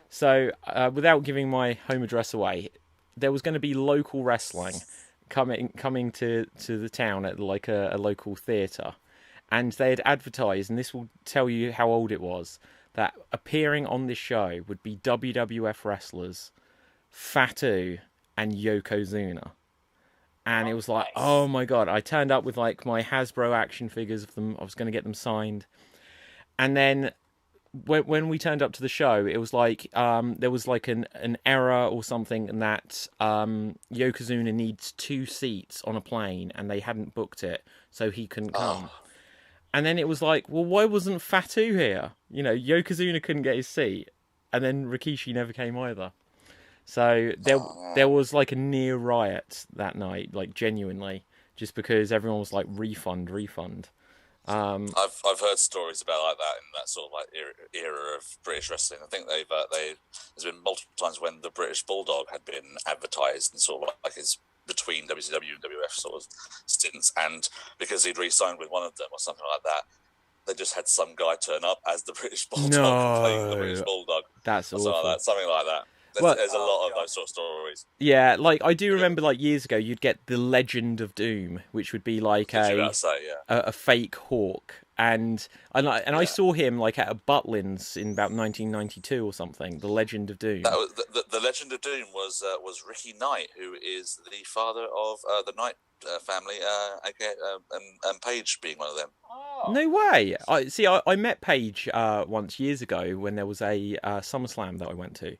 So, without giving my home address away, there was going to be local wrestling coming to the town at like a local theatre, and they had advertised, and this will tell you how old it was, that appearing on this show would be WWF wrestlers Fatu and Yokozuna. And it was like,
nice.
oh my god! I turned up with like my Hasbro action figures of them. I was going to get them signed, and then when we turned up to the show, it was like there was like an error or something, and that Yokozuna needs 2 seats on a plane, and they hadn't booked it, so he couldn't come. And then it was like, well, why wasn't Fatu here? You know, Yokozuna couldn't get his seat, and then Rikishi never came either. So there was like a near riot that night, like genuinely, just because everyone was like refund.
I've heard stories about like that in that sort of like era of British wrestling. I think there's been multiple times when the British Bulldog had been advertised and sort of like it's between WCW and WF sort of stints, and because he'd re-signed with one of them or something like that, they just had some guy turn up as the British Bulldog playing the British Bulldog.
That's
or
awful.
Something like that. There's a lot of those sort of stories.
Yeah, like I do remember, like years ago, you'd get the Legend of Doom, which would be like a fake Hawk, and I saw him like at a Butlins in about 1992 or something. The Legend of Doom.
That was, the Legend of Doom was Ricky Knight, who is the father of the Knight family, and Paige being one of them.
Oh.
No way! I met Paige once years ago when there was a SummerSlam that I went to.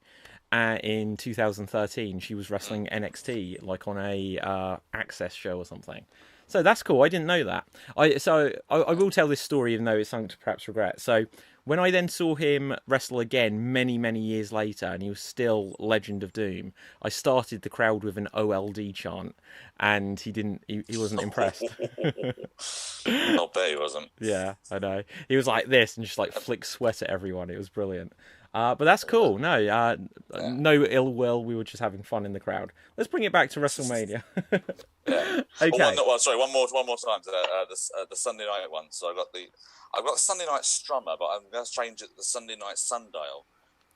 In 2013, she was wrestling NXT, like on a Access show or something. So that's cool. I didn't know that. I will tell this story, even though it's something to perhaps regret. So when I then saw him wrestle again many years later, and he was still Legend of Doom, I started the crowd with an OLD chant, and he wasn't impressed.
I'll bet he wasn't.
Yeah, I know. He was like this and just like flick sweat at everyone. It was brilliant. But that's cool. No, no ill will. We were just having fun in the crowd. Let's bring it back to WrestleMania.
Yeah.
Okay.
One more time to the Sunday night one. So I've got the Sunday night Strummer, but I'm going to change it to the Sunday night Sundial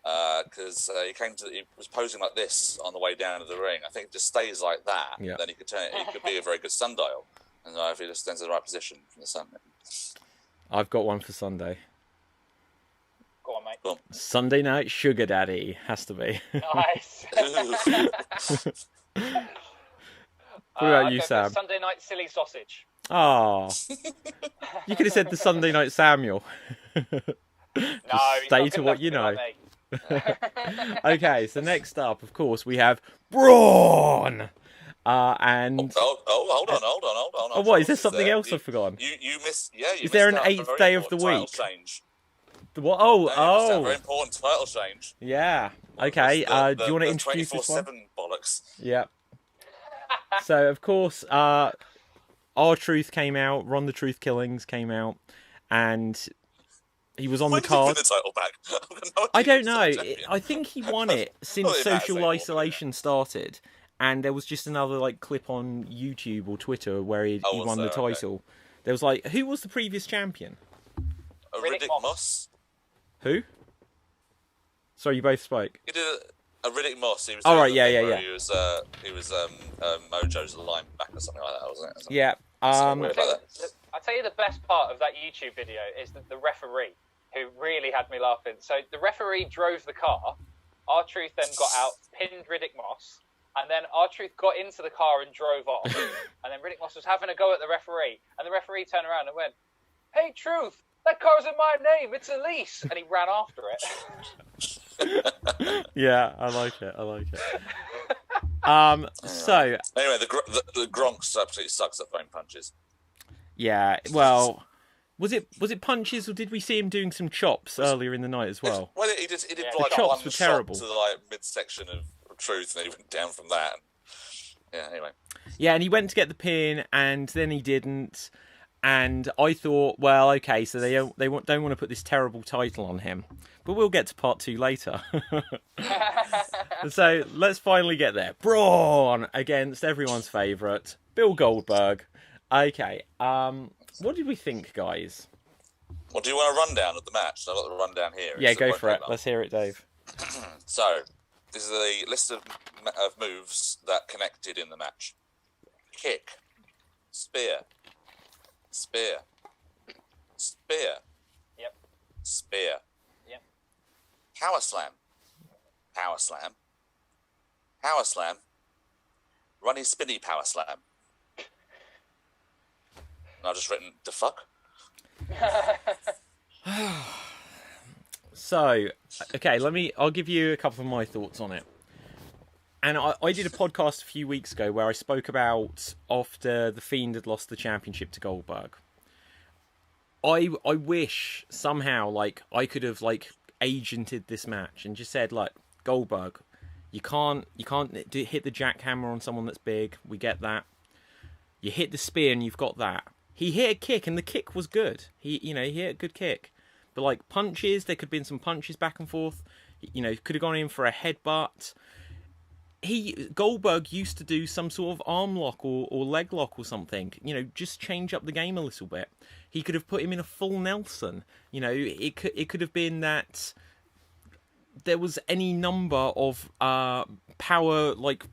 because he was posing like this on the way down to the ring. I think it just stays like that. Yeah. Then he could be a very good sundial, and if he just stands in the right position from the sun.
I've got one for Sunday.
Go on, mate.
Cool.
Sunday night Sugar Daddy has to be.
Nice.
What about you, Sam?
Sunday night silly sausage.
Oh, you could have said the Sunday night Samuel. Stay to what you know. Okay, so next up, of course, we have Braun. And
hold on.
Oh, what is there something else I've forgotten?
You missed. Yeah, you
is there an
missed
8th day of the week?
Change.
What?
A very important title change.
Yeah. Okay. Do you want to introduce this one?
24/7 bollocks.
Yeah. So of course, R-Truth came out. Ron the Truth Killings came out, and he was on the card.
Did he win the title back?
I don't know. I think he won it since Social Isolation started, and there was just another like clip on YouTube or Twitter where he won the title. Okay. There was like, who was the previous champion?
Riddick Moss.
Who? Sorry, you both spoke.
He did a Riddick Moss. He was
yeah.
He was Mojo's linebacker or something like that, wasn't it?
Yeah.
I'll tell you the best part of that YouTube video is the referee, who really had me laughing. So the referee drove the car. R-Truth then got out, pinned Riddick Moss, and then R-Truth got into the car and drove off. And then Riddick Moss was having a go at the referee, and the referee turned around and went, Hey, Truth, that car's in my name. It's Elise. And he ran after it.
Yeah, I like it. So
anyway, the Gronk absolutely sucks at throwing punches.
yeah, well, was it punches or did we see him doing some chops earlier in the night as well?
Well, he did
the
like
chops
one
were
shot
terrible.
to the like midsection of Truth, and he went down from that. Yeah, anyway.
Yeah, and he went to get the pin, and then he didn't. And I thought, well, okay, so they don't want to put this terrible title on him, but we'll get to part 2 later. So let's finally get there. Braun against everyone's favourite, Bill Goldberg. Okay, what did we think, guys?
Well, do you want a rundown of the match? I've got the rundown here.
Yeah, go for it. Let's hear it, Dave.
So, this is a list of moves that connected in the match. Kick, spear, spear, spear,
Yep.
spear,
Yep.
power slam, power slam, power slam, runny spinny power slam. And I've just written, the fuck?
So, okay, I'll give you a couple of my thoughts on it. And I did a podcast a few weeks ago where I spoke about after The Fiend had lost the championship to Goldberg. I wish somehow, like, I could have, like, agented this match and just said, like, Goldberg, you can't hit the jackhammer on someone that's big. We get that. You hit the spear and you've got that. He hit a kick and the kick was good. He hit a good kick. But, like, punches, there could have been some punches back and forth. Could have gone in for a headbutt. Goldberg used to do some sort of arm lock or leg lock or something. Just change up the game a little bit. He could have put him in a full Nelson. It could have been that there was any number of power, like...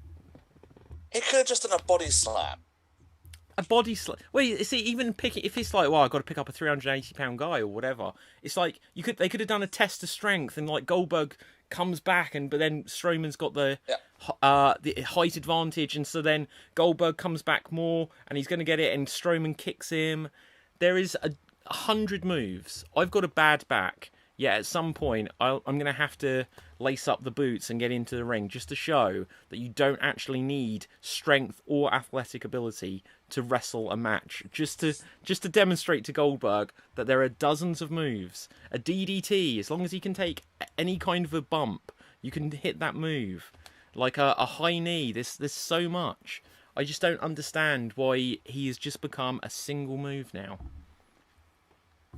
He could have just done a body slam.
A body slam. Well, you see, even picking, if it's like, well, I've got to pick up a 380-pound guy or whatever. It's like they could have done a test of strength, and like Goldberg comes back, but then Strowman's got the height advantage, and so then Goldberg comes back more, and he's going to get it, and Strowman kicks him. There is 100 moves. I've got a bad back. Yeah, at some point, I'm going to have to lace up the boots and get into the ring just to show that you don't actually need strength or athletic ability to wrestle a match. Just to demonstrate to Goldberg that there are dozens of moves. A DDT, as long as he can take any kind of a bump, you can hit that move. Like a high knee, there's so much. I just don't understand why he has just become a single move now.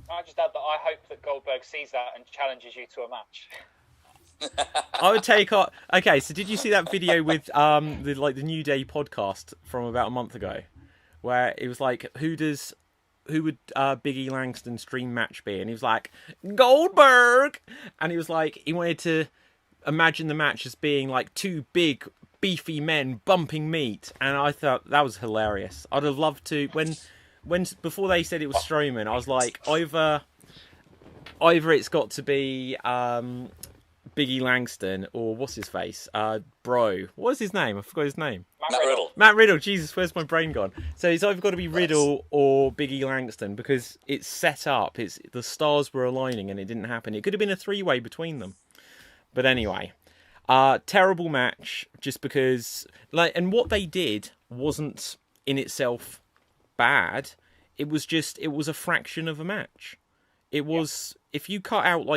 I just add that I hope that Goldberg sees that and challenges you to a match.
I would take on... Okay, so did you see that video with the New Day podcast from about a month ago, where it was like, who would Big E Langston's dream match be? And he was like, Goldberg, and he was like, he wanted to imagine the match as being like two big beefy men bumping meat, and I thought that was hilarious. I'd have loved to when before they said it was Strowman, I was like, either it's got to be Biggie Langston or what's his face, bro. What's his name? I forgot his name.
Matt Riddle.
Matt Riddle. Jesus, where's my brain gone? So it's either got to be Riddle or Biggie Langston because it's set up. The stars were aligning and it didn't happen. It could have been a 3-way between them. But anyway, terrible match just because and what they did wasn't in itself bad. It was a fraction of a match. It was if you cut out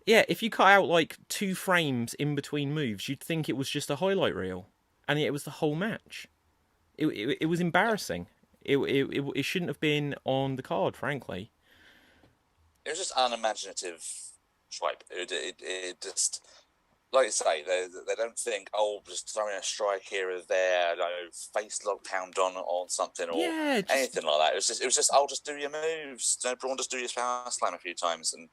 if you cut out like 2 frames in between moves, you'd think it was just a highlight reel, and yet it was the whole match. It was embarrassing. It shouldn't have been on the card, frankly.
It was just unimaginative tripe. It just, like you say, they don't think, just throwing a strike here or there, face lock pound on something or anything like that. It was just, just do your moves. Braun, just do your power slam a few times and.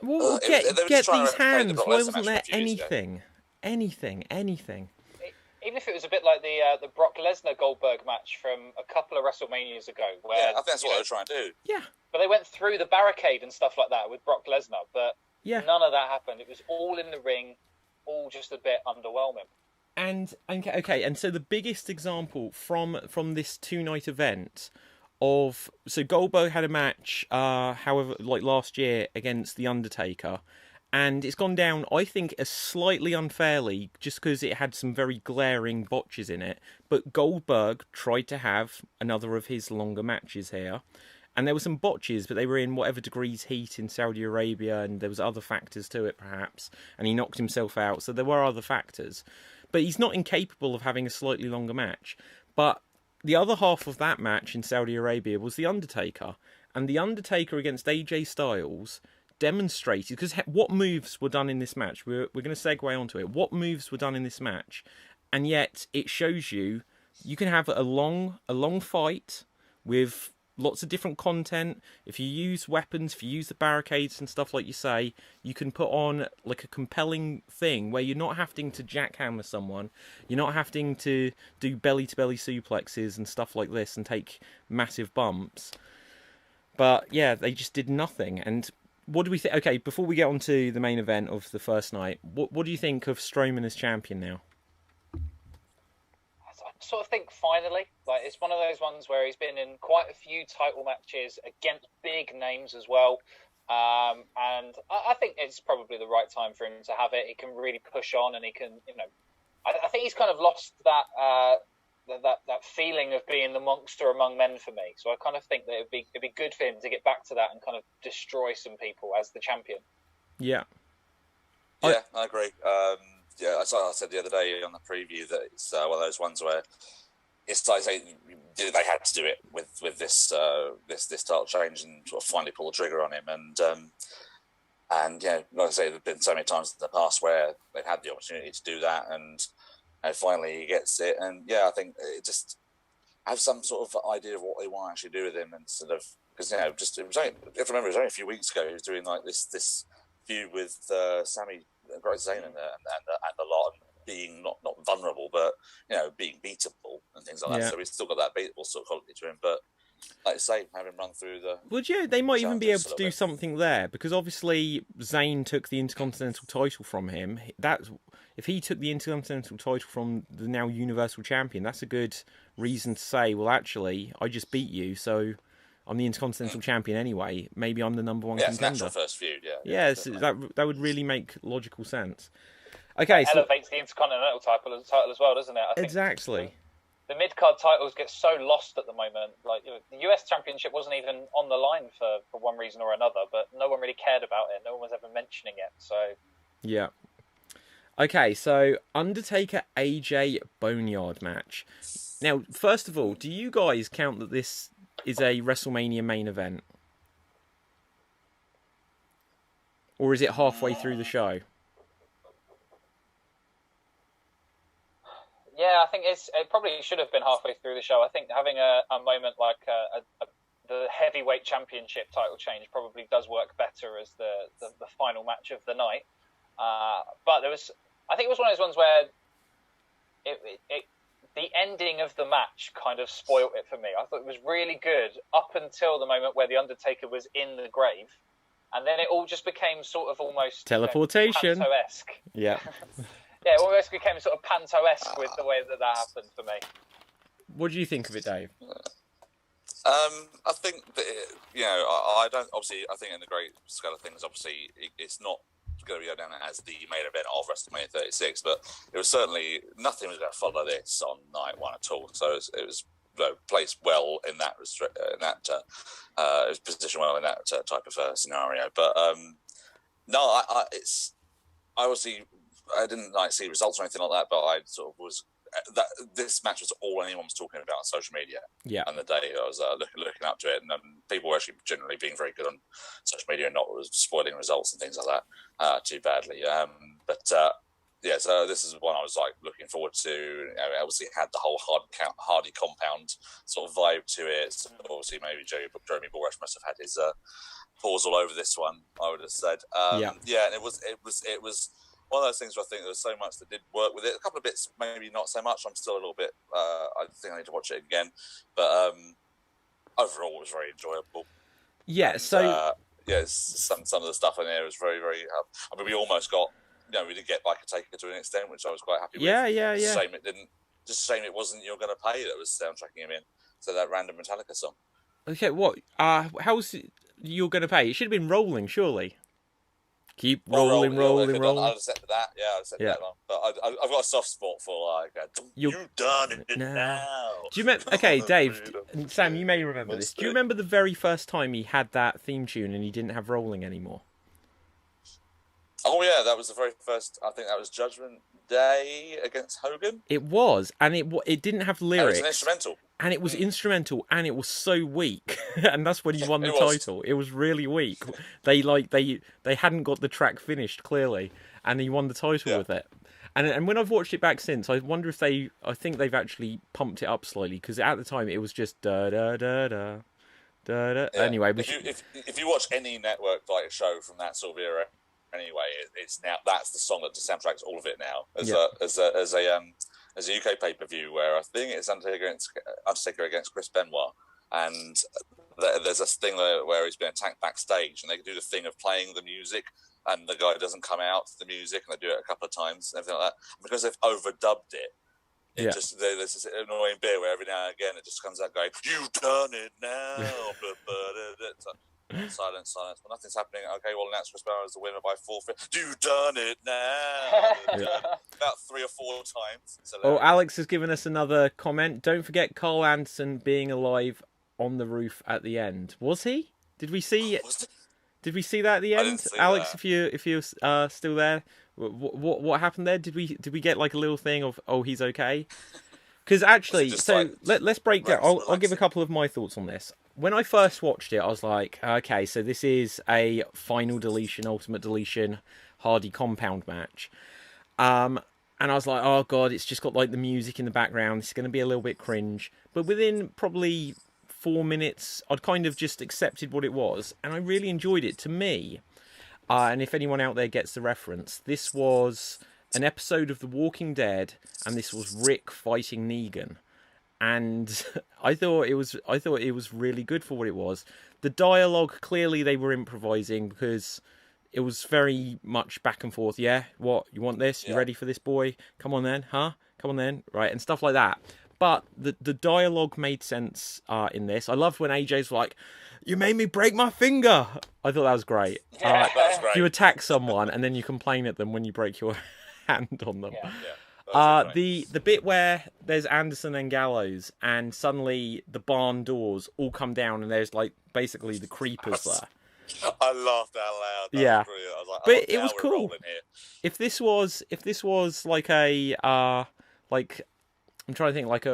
Well, get these hands. Why wasn't there anything? Anything?
Even if it was a bit like the Brock Lesnar Goldberg match from a couple of WrestleManias ago, where
I think that's what they were trying to do.
Yeah,
but they went through the barricade and stuff like that with Brock Lesnar, but none of that happened. It was all in the ring, all just a bit underwhelming. And
so the biggest example from this 2-night event of... So Goldberg had a match, however, like last year against The Undertaker, and it's gone down, I think, slightly unfairly, just because it had some very glaring botches in it. But Goldberg tried to have another of his longer matches here, and there were some botches, but they were in whatever degrees heat in Saudi Arabia, and there was other factors to it, perhaps, and he knocked himself out, so there were other factors. But he's not incapable of having a slightly longer match. But the other half of that match in Saudi Arabia was The Undertaker, and The Undertaker against AJ Styles demonstrated, because what moves were done in this match, we're going to segue onto it, what moves were done in this match, and yet it shows you can have a long fight with lots of different content. If you use weapons, if you use the barricades and stuff like you say, you can put on like a compelling thing where you're not having to jackhammer someone, you're not having to do belly-to-belly suplexes and stuff like this and take massive bumps. But yeah, they just did nothing. And what do we think? Okay, before we get on to the main event of the first night, what do you think of Strowman as champion now?
I sort of think finally, like, it's one of those ones where he's been in quite a few title matches against big names as well. And I think it's probably the right time for him to have it. He can really push on, and he can, I think he's kind of lost that feeling of being the monster among men for me. So I kind of think that it'd be good for him to get back to that and kind of destroy some people as the champion.
Yeah.
Yeah, I agree. Yeah, as I said the other day on the preview that it's one of those ones where it's like they had to do it with this title change and sort of finally pull the trigger on him. And yeah, like I say, there've been so many times in the past where they've had the opportunity to do that, and finally he gets it. And yeah, I think it just have some sort of idea of what they want to actually do with him, instead of, because just it was only, if I remember, it was only a few weeks ago he was doing like this feud with Sami Zayn and a lot, and being not vulnerable, but being beatable and things like that. So he's still got that beatable sort of quality to him. But like I say, have him run through the.
Well, yeah, they might even be able to do something there, because obviously Zayn took the Intercontinental title from him. If he took the Intercontinental title from the now Universal Champion, that's a good reason to say, well, actually, I just beat you, so I'm the Intercontinental Champion anyway. Maybe I'm the number one contender.
Yeah, it's natural first feud, yeah.
Yeah, that would really make logical sense. Okay,
so elevates the Intercontinental title as well, doesn't it? I think
exactly.
The mid-card titles get so lost at the moment. Like, the US Championship wasn't even on the line for one reason or another, but no one really cared about it. No one was ever mentioning it. So
yeah. Okay, so Undertaker AJ Boneyard match. Now, first of all, do you guys count that this is a WrestleMania main event? Or is it halfway through the show?
Yeah, I think it probably should have been halfway through the show. I think having a moment like the heavyweight championship title change probably does work better as the final match of the night. But I think it was one of those ones where the ending of the match kind of spoilt it for me. I thought it was really good up until the moment where the Undertaker was in the grave, and then it all just became sort of almost
teleportation,
Panto-esque.
Yeah.
Yeah, it almost became sort of Panto-esque with the way that happened for me.
What do you think of it, Dave?
I think that I don't. Obviously, I think in the great scale of things, obviously, it's not going to go down as the main event of WrestleMania 36, but it was certainly nothing was going to follow this on night one at all. So it was placed well in that it was positioned well in that type of scenario. But no, I didn't see results or anything like that, but I sort of was. This match was all anyone was talking about on social media.
Yeah.
And the day I was looking up to it, and people were actually generally being very good on social media and not spoiling results and things like that too badly. Yeah, so this is one I was looking forward to. It obviously had the whole Hardy compound sort of vibe to it. So obviously, maybe Jeremy Borash must have had his paws all over this one. I would have said, yeah, and it was one of those things where I think there was so much that did work with it. A couple of bits, maybe not so much. I'm still a little bit. I think I need to watch it again, but overall, it was very enjoyable.
Yeah. And, so
some of the stuff in there was very, very. I mean, we almost got. We did get Taker to an extent, which I was quite happy with.
Yeah.
Just a shame it didn't. Just a shame it wasn't You're Gonna Pay that was soundtracking him in to that random Metallica song.
Okay, what? How's you're going to pay? It should have been rolling, surely. Keep rolling.
I'd accept that. Yeah, I'd accept
Yeah.
that one. But I've got a soft spot for like, you done it now.
Do you remember? Okay, Dave and Sam, you may remember this. Do you remember the very first time he had that theme tune and he didn't have rolling anymore?
Oh yeah, that was the very first. I think that was Judgment Day against Hogan.
It was, and it didn't have lyrics.
It was an instrumental.
And it was instrumental, and it was so weak, and that's when he won the title. It was really weak. They hadn't got the track finished clearly, and he won the title with it. And when I've watched it back since, I wonder if I think they've actually pumped it up slightly, because at the time it was just da da da da da da. Yeah. Anyway,
if you watch any network like show from that sort of era, anyway, it's now that's the song that soundtracks all of it now as a UK pay-per-view where I think it's Undertaker against Chris Benoit, and there's this thing where he's been attacked backstage, and they do the thing of playing the music, and the guy doesn't come out to the music, and they do it a couple of times and everything like that. And because they've overdubbed it, just there's this annoying bit where every now and again it just comes out going, "You've done it now." Silence. But nothing's happening. Okay, well, announce Chris Benoit as the winner by forfeit. You've done it now. About 3 or 4 times.
Oh, Alex has given us another comment. Don't forget Carl Anderson being alive on the roof at the end. Was he? Did we see it? Did we see that at the end, Alex? That. If you're still there, what happened there? Did we get like a little thing of he's okay? Because actually, so let's break down. I'll give a couple of my thoughts on this. When I first watched it, I was like, okay, so this is a final deletion, ultimate deletion, Hardy compound match. And I was like, oh god, it's just got like the music in the background. It's going to be a little bit cringe. But within probably 4 minutes, I'd kind of just accepted what it was. And I really enjoyed it. To me, and if anyone out there gets the reference, this was an episode of The Walking Dead, and this was Rick fighting Negan. And I thought it was really good for what it was. The dialogue, clearly they were improvising, because it was very much back and forth. Yeah, what? You want this? You ready for this, boy? Come on then, huh? Come on then, right? And stuff like that. But the dialogue made sense in this. I loved when AJ's like, "You made me break my finger." I thought that was great.
Yeah, that was great.
You attack someone and then you complain at them when you break your hand on them.
Yeah.
The bit where there's Anderson and Gallows, and suddenly the barn doors all come down, and there's like basically the creepers there.
I laughed out loud.
That
was brilliant. I was like,
but it was cool. If this was like a like, I'm trying to think, like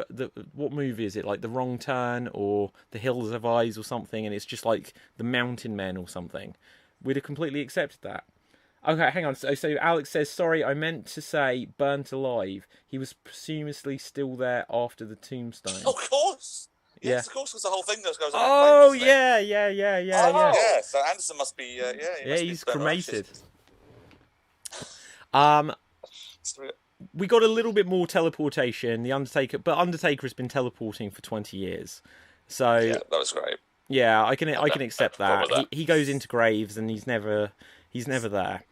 what movie is it? Like The Wrong Turn or The Hills of Eyes or something, and it's just like the Mountain Men or something, we'd have completely accepted that. Okay, hang on. So Alex says, sorry, I meant to say burnt alive. He was presumably still there after the tombstone.
Of course. Yes, of course, because the whole thing goes on.
Oh, yeah.
Yeah, so Anderson must be,
he's cremated. We got a little bit more teleportation. The Undertaker, but Undertaker has been teleporting for 20 years. So
yeah, that was great.
Yeah, I can accept that. He goes into graves and he's never there.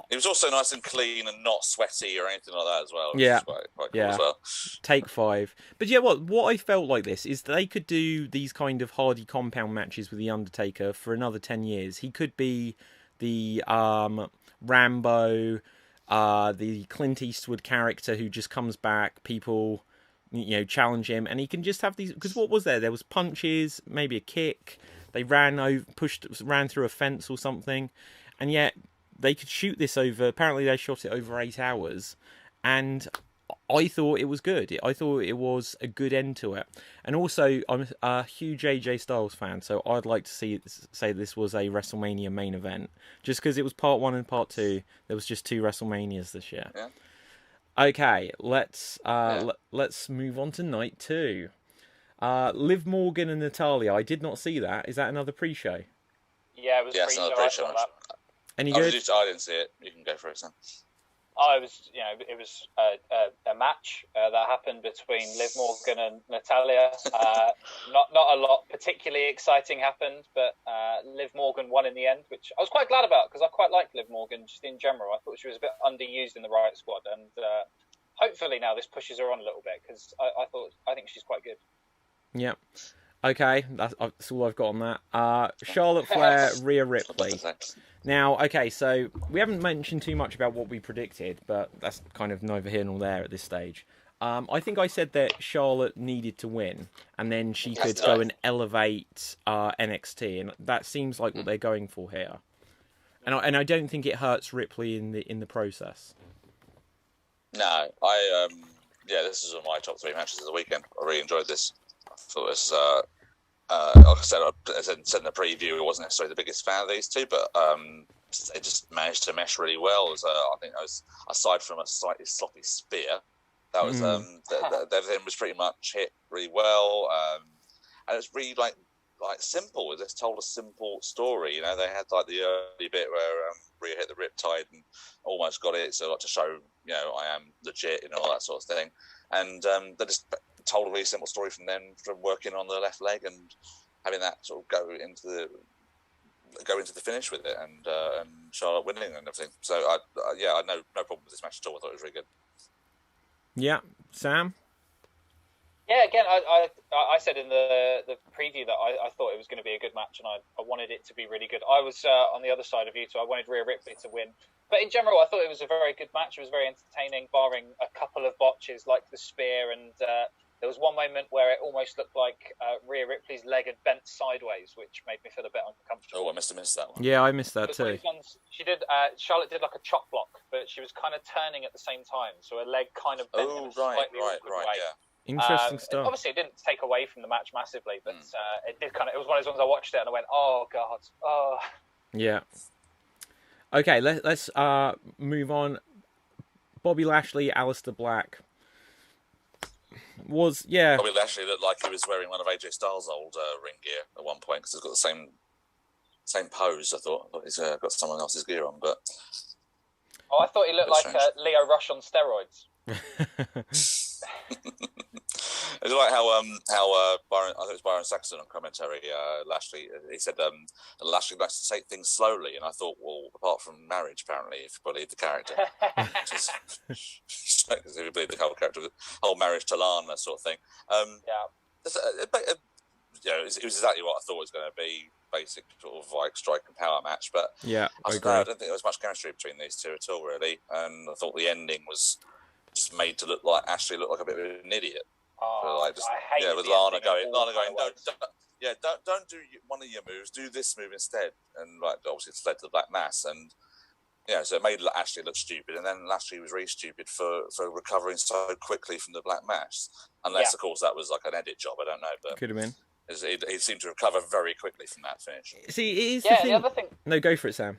It was also nice and clean and not sweaty or anything like that as well.
Yeah,
quite cool as well.
Take 5. But yeah, what I felt like this is they could do these kind of Hardy compound matches with the Undertaker for another 10 years. He could be the Rambo, the Clint Eastwood character who just comes back. People, challenge him, and he can just have these. Because what was there? There was punches, maybe a kick. They ran through a fence or something, and yet they could shoot this over. Apparently, they shot it over 8 hours, and I thought it was good. I thought it was a good end to it. And also, I'm a huge AJ Styles fan, so I'd like to say this was a WrestleMania main event, just because it was part 1 and part 2. There was just 2 WrestleManias this year.
Yeah.
Okay, let's move on to night 2. Liv Morgan and Natalia. I did not see that. Is that another pre-show?
Yeah, it was pre-show.
Any good?
I didn't see it. You can go for it, Sam.
Oh, it was a match that happened between Liv Morgan and Natalia. Not a lot particularly exciting happened, but Liv Morgan won in the end, which I was quite glad about because I quite liked Liv Morgan just in general. I thought she was a bit underused in the Riot Squad, and hopefully now this pushes her on a little bit because I think she's quite good.
Yeah. Okay, that's all I've got on that. Charlotte Flair, Rhea Ripley. Now, okay, so we haven't mentioned too much about what we predicted, but that's kind of neither here nor there at this stage. I think I said that Charlotte needed to win, and then she could go and elevate NXT, and that seems like what they're going for here. And I don't think it hurts Ripley in the process.
No, this is one of my top 3 matches of the weekend. I really enjoyed this. I thought it was, like I said in the preview, I wasn't necessarily the biggest fan of these two, but they just managed to mesh really well. I think that was, aside from a slightly sloppy spear, that was everything was pretty much hit really well, and it's really like simple. It just told a simple story. You know, they had like the early bit where Rhea hit the riptide and almost got it, so like to show, you know, I am legit and all that sort of thing. And they just told a really simple story from working on the left leg and having that sort of go into the finish with it, and Charlotte winning and everything. So I had no problem with this match at all. I thought it was really good.
Yeah, Sam.
Yeah, again, I said in the preview that I thought it was going to be a good match, and I wanted it to be really good. I was on the other side of you, so I wanted Rhea Ripley to win. But in general, I thought it was a very good match. It was very entertaining, barring a couple of botches like the spear, and there was one moment where it almost looked like Rhea Ripley's leg had bent sideways, which made me feel a bit uncomfortable.
Oh, I must have missed that one.
Yeah, I missed that too.
She did. Charlotte did like a chop block, but she was kind of turning at the same time, so her leg kind of bent in a slightly awkward way.
Yeah.
Interesting stuff.
Obviously, it didn't take away from the match massively, but it did kind of. It was one of those ones I watched it and I went, "Oh God, oh."
Yeah. Okay, let's move on. Bobby Lashley, Aleister Black.
Bobby Lashley looked like he was wearing one of AJ Styles' old ring gear at one point because he's got the same pose. I thought he's got someone else's gear on, but
I thought he looked like Leo Rush on steroids.
I do like how Byron, I think it was Byron Saxton on commentary, Lashley, he said Lashley likes to take things slowly, and I thought, well, apart from marriage, apparently, if you believe the character, if you believe the whole character, the whole marriage to Lana sort of thing. It was exactly what I thought it was going to be. Basic sort of like strike and power match, but
I
don't think there was much chemistry between these two at all, really. And I thought the ending was just made to look like Ashley looked like a bit of an idiot.
I hate
with Lana going, don't do one of your moves, do this move instead, and like obviously it's led to the Black Mass, and so it made Ashley look stupid, and then Ashley was really stupid for recovering so quickly from the Black Mass, unless of course that was like an edit job, I don't know, but
could have been.
He seemed to recover very quickly from that finish.
See, it is the thing.
The other thing.
No, go for it, Sam.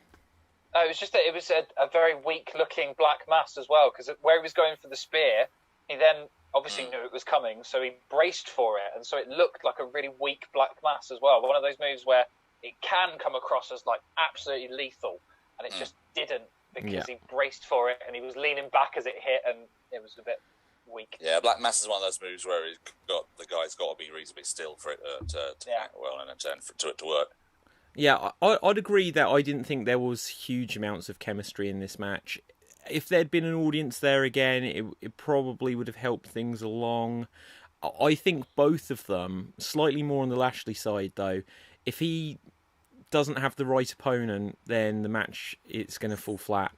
It was just that it was a very weak-looking Black Mass as well, because where he was going for the spear, he then obviously knew it was coming, so he braced for it, and so it looked like a really weak Black Mass as well. One of those moves where it can come across as like absolutely lethal, and it just didn't, because he braced for it, and he was leaning back as it hit, and it was a bit weak.
Yeah, Black Mass is one of those moves where the guy's got to be reasonably still for it to act well and for it to work.
Yeah, I'd agree that I didn't think there was huge amounts of chemistry in this match. If there'd been an audience there again, it probably would have helped things along. I think both of them, slightly more on the Lashley side though, if he doesn't have the right opponent, then the match, it's going to fall flat.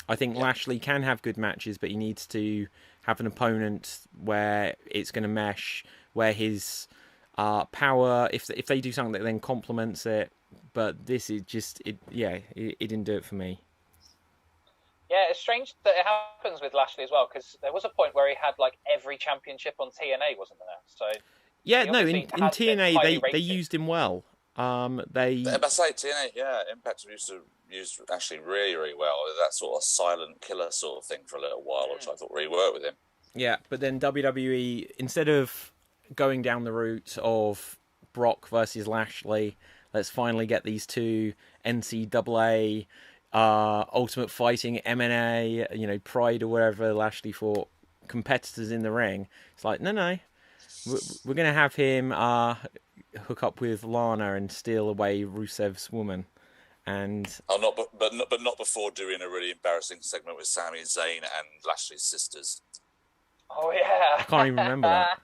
I think Lashley can have good matches, but he needs to have an opponent where it's going to mesh, where his power, if they do something that then complements it. But this is just, it didn't do it for me.
Yeah, it's strange that it happens with Lashley as well, because there was a point where he had like every championship on TNA, wasn't there? So
in TNA they used him well.
They. I say TNA, Impact used to use Ashley really, really well. That sort of silent killer sort of thing for a little while, which I thought really worked with him. Yeah,
but then WWE, instead of going down the route of Brock versus Lashley, let's finally get these two NCAA, Ultimate Fighting, MNA, Pride or whatever Lashley fought, competitors in the ring. It's like, no, we're going to have him hook up with Lana and steal away Rusev's woman. And
but not before doing a really embarrassing segment with Sami Zayn and Lashley's sisters.
Oh yeah,
I can't even remember that.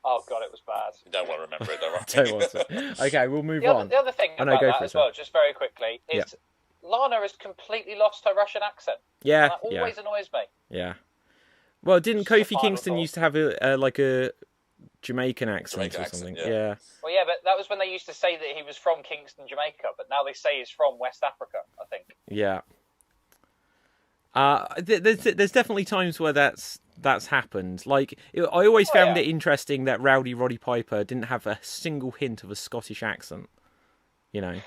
Oh god, it was bad.
You don't want to remember it, don't worry.
Don't want to. Okay, we'll move on.
The other thing
Oh, no,
about
go
that
for it,
as
sir.
well, just very quickly, is Lana has completely lost her Russian accent.
Yeah,
And that always annoys me.
Yeah. Well, didn't
Just a
Kofi
final
Kingston
thought.
used to have a Jamaican accent or something? Yeah.
Well, yeah, but that was when they used to say that he was from Kingston, Jamaica, but now they say he's from West Africa, I think.
Yeah. There's definitely times where that's happened. Like, I always found it interesting that Rowdy Roddy Piper didn't have a single hint of a Scottish accent. You know.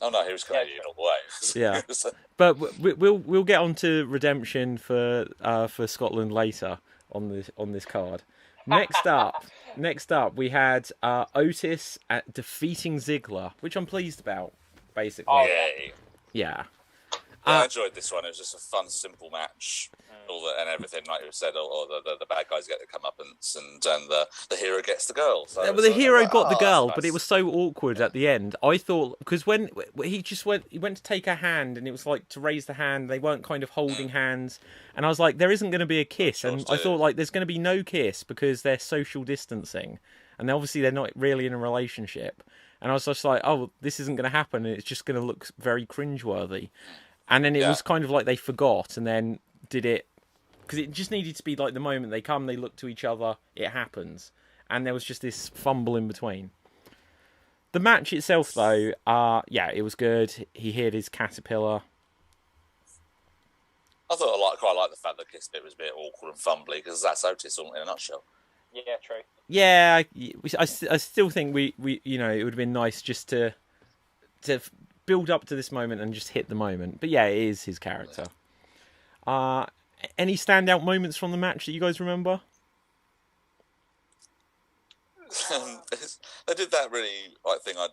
Oh no, he was Canadian all the way.
Yeah. But we'll get on to redemption for Scotland later on this card. Next up, we had Otis defeating Ziggler, which I'm pleased about, basically.
Oh,
Yay.
Yeah.
I enjoyed this one. It was just a fun, simple match, and everything, like you said. All the bad guys get the comeuppance, and the hero gets the girl. So,
well, the hero got the girl,
nice.
but it was so awkward at the end. I thought, because when he went to take her hand, and it was like to raise the hand, they weren't kind of holding hands, and I was like, there isn't going to be a kiss, and I thought like there's going to be no kiss because they're social distancing, and obviously they're not really in a relationship, and I was just like, oh, this isn't going to happen, and it's just going to look very cringeworthy. And then it was kind of like they forgot and then did it, because it just needed to be like the moment they come, they look to each other, it happens. And there was just this fumble in between. The match itself, though, it was good. He hit his caterpillar.
I thought quite like the fact that Kiss bit was a bit awkward and fumbly, because that's Otis in a nutshell.
Yeah, true.
Yeah, I still think we it would have been nice just to build up to this moment and just hit the moment. But yeah, it is his character. Any standout moments from the match that you guys remember?
They did that really thing I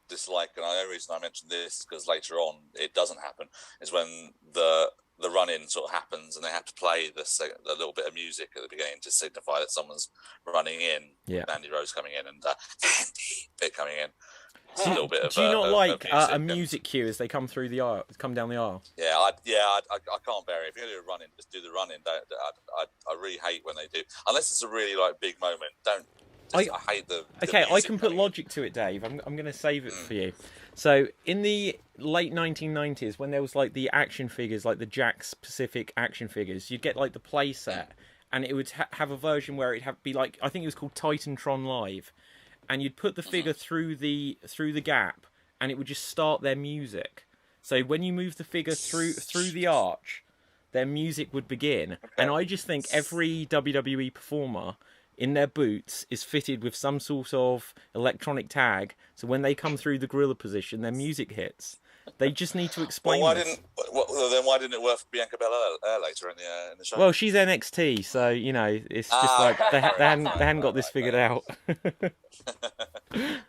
dislike, and the only reason I mentioned this because later on it doesn't happen is when the run-in sort of happens and they have to play the little bit of music at the beginning to signify that someone's running in.
Yeah.
Andy Rose coming in and Andy bit coming in. A little bit
Do you not like
music,
a music cue as they come through the aisle, come down the aisle?
Yeah, I can't bear it. If you're going to do a run-in, just do the run-in. I really hate when they do, unless it's a really big moment. I hate the.
Okay,
the
I can put logic to it, Dave. I'm going to save it for you. So in the late 1990s, when there was like the action figures, like the Jakks Pacific action figures, you'd get like the play set, and it would have a version where it'd be like, I think it was called Titantron Live. And you'd put the figure through the gap, and it would just start their music. So when you move the figure through the arch, their music would begin. Okay. And I just think every WWE performer in their boots is fitted with some sort of electronic tag. So when they come through the gorilla position, their music hits. They just need to explain.
Well, why didn't it work for Bianca Belair later in the show?
Well, she's NXT, so it's just like they hadn't got this figured out.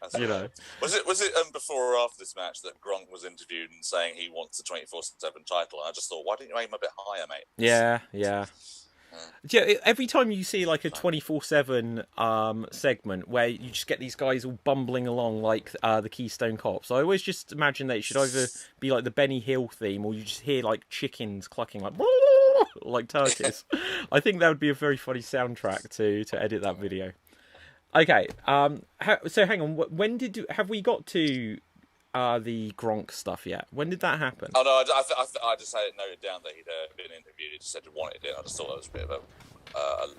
Was it before or after this match that Gronk was interviewed and saying he wants the 24/7 title? And I just thought, why didn't you aim a bit higher, mate?
Yeah. Every time you see like a 24/7 segment where you just get these guys all bumbling along like the Keystone Cops, I always just imagine that it should either be like the Benny Hill theme, or you just hear like chickens clucking like turkeys. I think that would be a very funny soundtrack to edit that video. Okay, so hang on. When have we got to the Gronk stuff yet? When did that happen?
Oh no, I just had it noted down that he'd been interviewed. He just said he wanted it. I just thought that was a bit of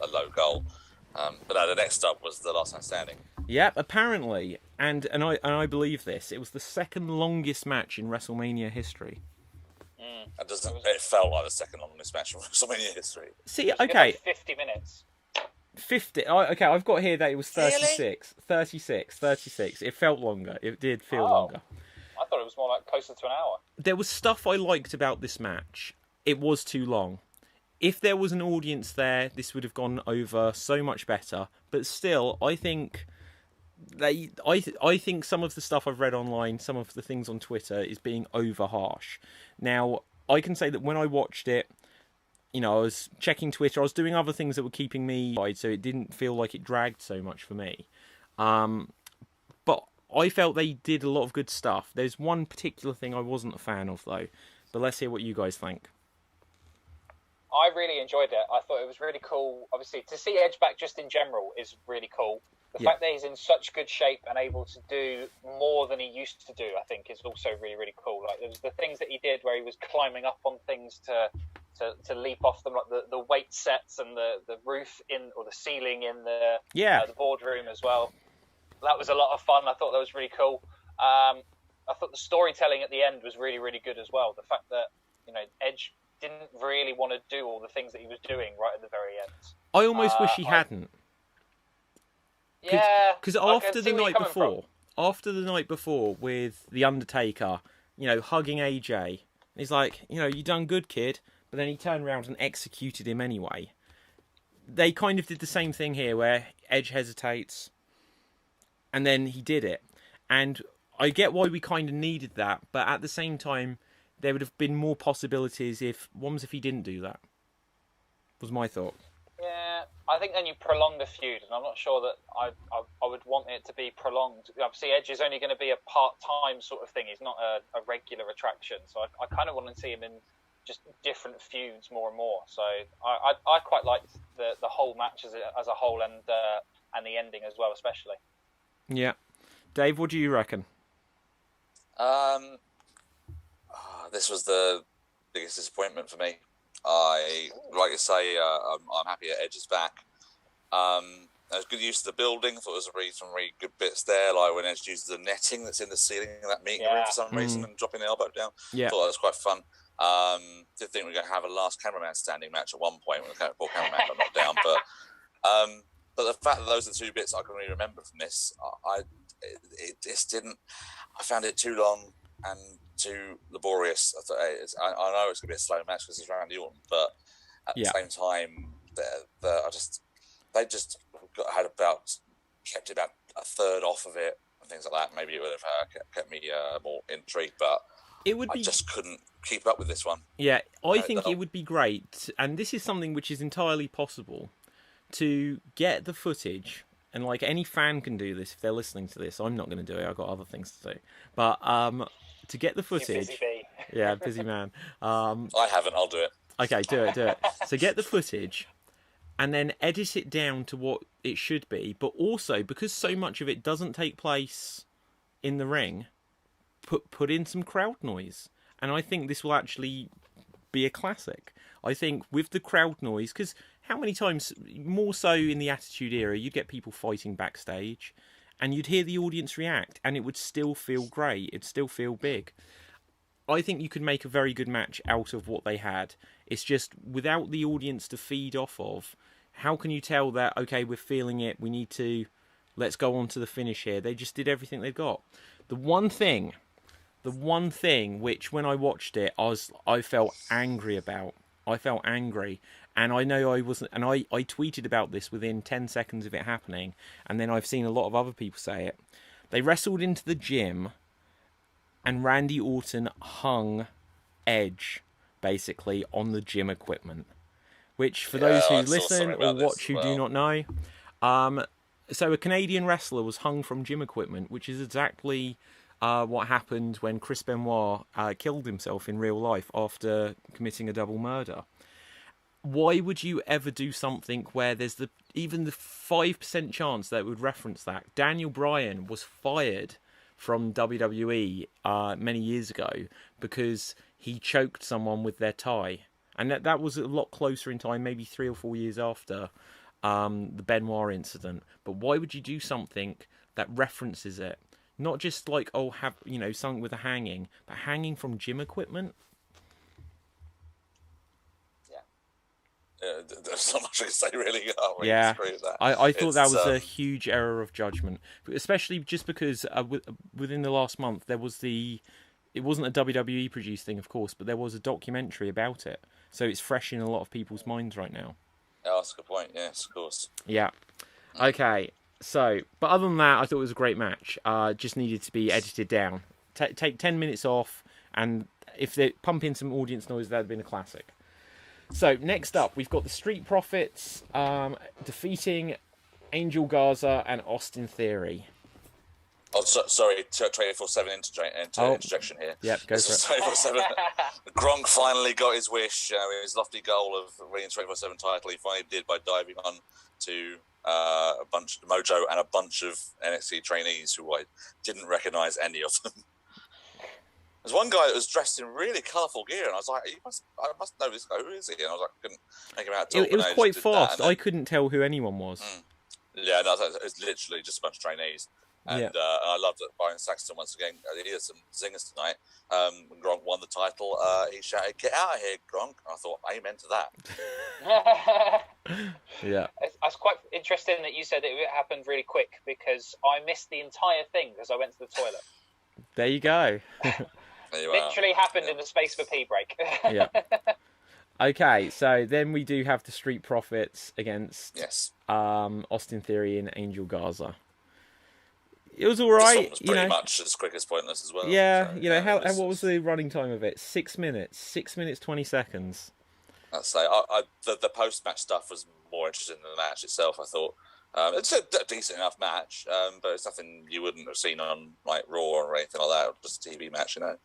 a low goal. But no, the next up was the Last Man Standing.
Yep, apparently, and I believe this. It was the second longest match in WrestleMania history.
It felt like the second longest match in WrestleMania history.
See, okay,
50 minutes.
50. Okay, I've got here that it was 36. Really? 36. It felt longer. It did feel longer.
I thought it was more like closer to an hour.
There was stuff I liked about this match. It was too long. If there was an audience there, this would have gone over so much better. But still, I think I think some of the stuff I've read online, some of the things on Twitter, is being over harsh. Now, I can say that when I watched it, I was checking Twitter, I was doing other things that were keeping me occupied, so it didn't feel like it dragged so much for me. But I felt they did a lot of good stuff. There's one particular thing I wasn't a fan of, though. But let's hear what you guys think.
I really enjoyed it. I thought it was really cool. Obviously, to see Edge back just in general is really cool. The fact that he's in such good shape and able to do more than he used to do, I think, is also really, really cool. Like, there was the things that he did where he was climbing up on things to leap off them, like the weight sets and the roof or the ceiling in the boardroom as well. That was a lot of fun. I thought that was really cool. I thought the storytelling at the end was really, really good as well. The fact that, Edge didn't really want to do all the things that he was doing right at the very end.
I almost wish he hadn't.
Yeah,
because after the night before with the Undertaker, hugging AJ, he's like, you done good, kid. But then he turned around and executed him anyway. They kind of did the same thing here, where Edge hesitates, and then he did it. And I get why we kind of needed that, but at the same time, there would have been more possibilities if he didn't do that. Was my thought.
Yeah, I think then you prolong the feud, and I'm not sure that I would want it to be prolonged. Obviously, Edge is only going to be a part-time sort of thing. He's not a regular attraction, so I kind of want to see him in just different feuds more and more. So I quite liked the whole match as a whole, and the ending as well, especially.
Yeah, Dave, what do you reckon?
This was the biggest disappointment for me. Like you say, I'm happy that Edge is back. There was good use of the building. I thought there was some really good bits there, like when Edge uses the netting that's in the ceiling in that meeting room for some reason and dropping the elbow down.
Yeah.
I thought that was quite fun. Did think we were going to have a last cameraman standing match at one point when the poor cameraman got knocked down. But the fact that those are the two bits I can really remember from this, I found it too long and too laborious. I thought, I know it's going to be a slow match because it's Randy Orton, but at the same time, they just kept about a third off of it and things like that. Maybe it would have kept me more intrigued, but I just couldn't keep up with this one.
Yeah, I think it would be great, and this is something which is entirely possible, to get the footage. And like any fan can do this if they're listening to this. I'm not going to do it. I've got other things to do. But to get the footage, yeah, busy man.
I haven't. I'll do it.
Okay, do it. So get the footage, and then edit it down to what it should be. But also, because so much of it doesn't take place in the ring, put in some crowd noise, and I think this will actually be a classic. I think with the crowd noise, because how many times, more so in the Attitude Era, you'd get people fighting backstage, and you'd hear the audience react, and it would still feel great. It'd still feel big. I think you could make a very good match out of what they had. It's just, without the audience to feed off of, how can you tell that, okay, we're feeling it, let's go on to the finish here. They just did everything they've got. The one thing which, when I watched it, I felt angry about. I felt angry, and I know I wasn't, and I tweeted about this within 10 seconds of it happening, and then I've seen a lot of other people say it. They wrestled into the gym, and Randy Orton hung Edge, basically, on the gym equipment. Which, for those who listen or watch who do not know, so a Canadian wrestler was hung from gym equipment, which is exactly what happened when Chris Benoit killed himself in real life after committing a double murder. Why would you ever do something where there's even the 5% chance that it would reference that? Daniel Bryan was fired from WWE many years ago because he choked someone with their tie. And that was a lot closer in time, maybe 3 or 4 years after the Benoit incident. But why would you do something that references it? Not just like, something with a hanging, but hanging from gym equipment.
Yeah, there's not much I can say really.
Yeah,
with that.
I thought that was a huge error of judgment, especially just because within the last month it wasn't a WWE produced thing, of course, but there was a documentary about it, so it's fresh in a lot of people's minds right now.
Yeah, that's a good point. Yes, of course.
Yeah. Okay. So, but other than that, I thought it was a great match. Just needed to be edited down. Take 10 minutes off, and if they pump in some audience noise, that'd have been a classic. So, next up, we've got the Street Profits defeating Angel Garza and Austin Theory.
Oh, sorry, 24/7 interjection here.
Yep, go for it.
24/7. Gronk finally got his wish, his lofty goal of winning 24/7 title. He finally did by diving on to a bunch of Mojo and a bunch of NXT trainees who I didn't recognise any of them. There's one guy that was dressed in really colourful gear, and I was like, I must know this guy. Who is he? And I was like, I couldn't make him out.
It was quite fast. I couldn't tell who anyone was.
Yeah, no, it was literally just a bunch of trainees. And I loved it. Byron Saxton, once again, he had some zingers tonight. When Gronk won the title, he shouted, "Get out of here, Gronk." And I thought, amen to that.
Yeah.
It's quite interesting that you said it happened really quick, because I missed the entire thing because I went to the toilet.
There you go.
Literally happened in the space of a pee break.
Yeah. Okay, so then we do have the Street Profits against Austin Theory and Angel Garza. It was all right.
This one was pretty much as quick as pointless as well.
Yeah, so, what was the running time of it? 6 minutes. 6 minutes, 20 seconds.
I'd say the post-match stuff was more interesting than the match itself, I thought. It's a decent enough match, but it's nothing you wouldn't have seen on like Raw or anything like that, or just a TV match, But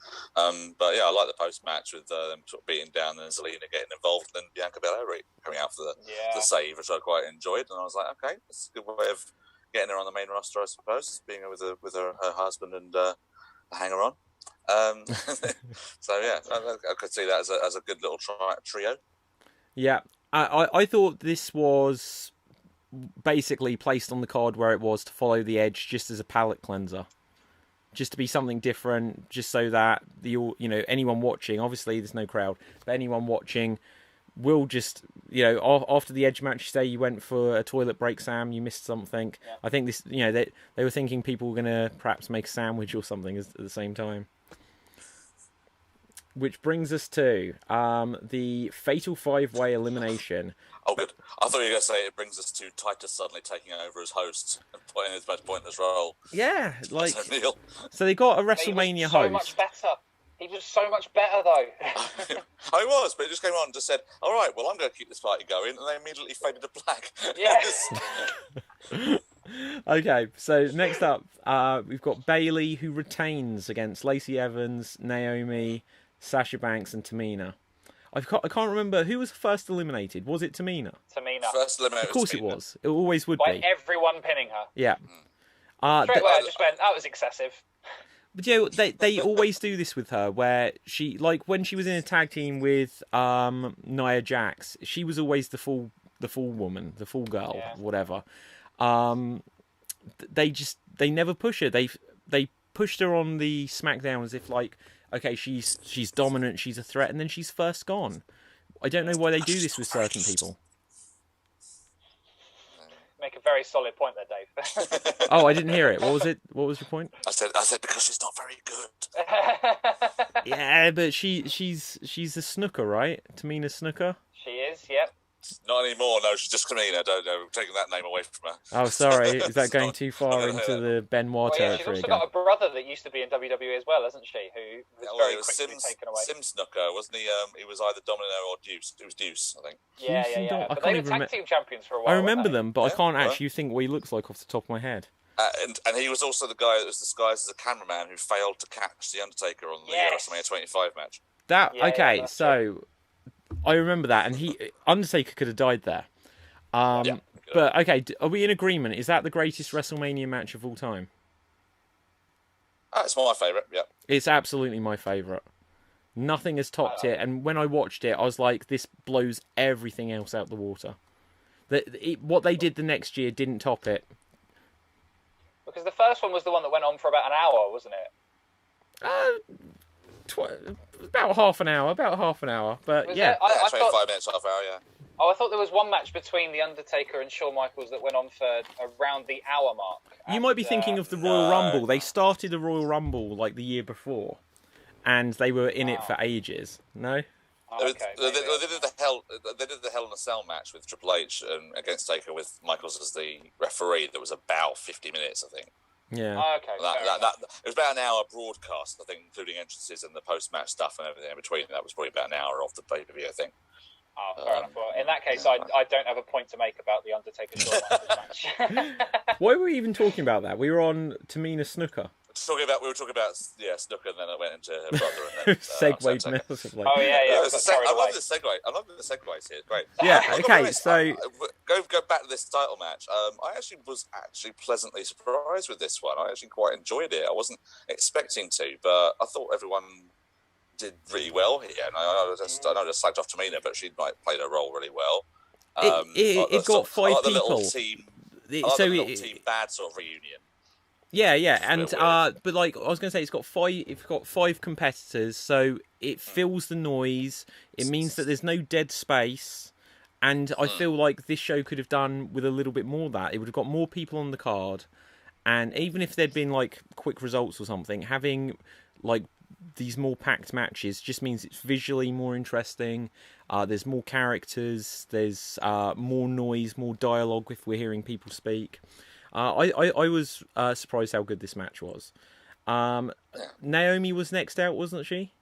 yeah, I like the post-match with them sort of beating down and Zelina getting involved, and then Bianca Belair coming out for the save, which I quite enjoyed. And I was like, okay, it's a good way of getting her on the main roster, I suppose, being with her husband and a hanger-on. So yeah, I could see that as a good little trio.
Yeah, I thought this was basically placed on the card where it was to follow the Edge, just as a palate cleanser, just to be something different, just so that anyone watching, obviously there's no crowd, but anyone watching will just, after the Edge match, say you went for a toilet break, Sam, you missed something. Yeah. I think this, they were thinking people were going to perhaps make a sandwich or something at the same time. Which brings us to the Fatal 5-Way Elimination.
Oh, good. I thought you were going to say it brings us to Titus suddenly taking over as host and playing his most pointless role.
Yeah, so they got a WrestleMania host.
So much better. He was so much better, though.
I was, but he just came on and just said, "All right, well, I'm going to keep this party going," and they immediately faded to black.
Yes.
Okay, so next up, we've got Bayley, who retains against Lacey Evans, Naomi, Sasha Banks, and Tamina. I can't remember who was first eliminated. Was it Tamina?
Tamina.
First eliminated.
Of course it was. It always would
by
be.
Everyone pinning her.
Yeah.
Straight away, I just went, that was excessive.
But they always do this with her, where she, like when she was in a tag team with Nia Jax, she was always the full woman, the full girl, whatever. They never push her. They pushed her on the SmackDown as if like, okay, she's dominant, she's a threat, and then she's first gone. I don't know why they do this with certain people.
Make a very solid point there, Dave.
Oh, I didn't hear it. What was it? What was your point?
I said because she's not very good.
Yeah, but she's a snooker, right? Tamina Snooker.
She is. Yep.
Not anymore. No, she's just Tamina. Don't know. Taking that name away from her.
Oh, sorry. Is that going too far into the Benoit territory?
She's also got a brother that used to be in WWE as well, hasn't she? Who was very quickly taken away.
Sim Snooker, wasn't he? He was either Domino or Deuce. It was Deuce, I think.
Yeah. But they were tag team champions for a while.
I remember them, but I can't actually think what he looks like off the top of my head.
And he was also the guy that was disguised as a cameraman who failed to catch the Undertaker on the WrestleMania 25 match.
So I remember that, and Undertaker could have died there. But okay, are we in agreement? Is that the greatest WrestleMania match of all time?
It's my favourite. Yeah,
it's absolutely my favourite. Nothing has topped it, and when I watched it, I was like, "This blows everything else out the water." What they did the next year didn't top it.
Because the first one was the one that went on for about an hour, wasn't it?
About half an hour. But yeah,
I 25 minutes, half hour. Yeah.
Oh, I thought there was one match between The Undertaker and Shawn Michaels that went on for around the hour mark.
You might be thinking of the Royal Rumble. They started the Royal Rumble like the year before, and they were in it for ages. No?
They did the Hell in a Cell match with Triple H against Taker with Michaels as the referee. That was about 50 minutes, I think.
Yeah.
Okay.
It was about an hour broadcast, I think, including entrances and the post-match stuff and everything in between. That was probably about an hour off the pay-per-view, I think.
Oh, fair enough. Well, in that case, I don't have a point to make about the Undertaker Shawn Michaels match.
Why were we even talking about that? We were on Tamina Snooker.
We were talking about Snooker, and then it went into her brother, and then
Segued massively.
Oh yeah.
I love the segue. I love the segues here. Great.
Yeah.
I've got to be
Okay.
honest,
So
go back to this title match. I actually was pleasantly surprised with this one. I actually quite enjoyed it. I wasn't expecting to, but I thought everyone did really well here. And I just slagged off Tamina, but she played her role really well.
it got 5 people.
The little team. The little team bad sort of reunion.
Yeah, and but like I was going to say, it's got five competitors, so it fills the noise. It means that there's no dead space, and I feel like this show could have done with a little bit more of that. It would have got more people on the card, and even if there'd been like quick results or something, having like these more packed matches just means it's visually more interesting. There's more characters, there's more noise, more dialogue if we're hearing people speak. I was surprised how good this match was. Naomi was next out, wasn't she?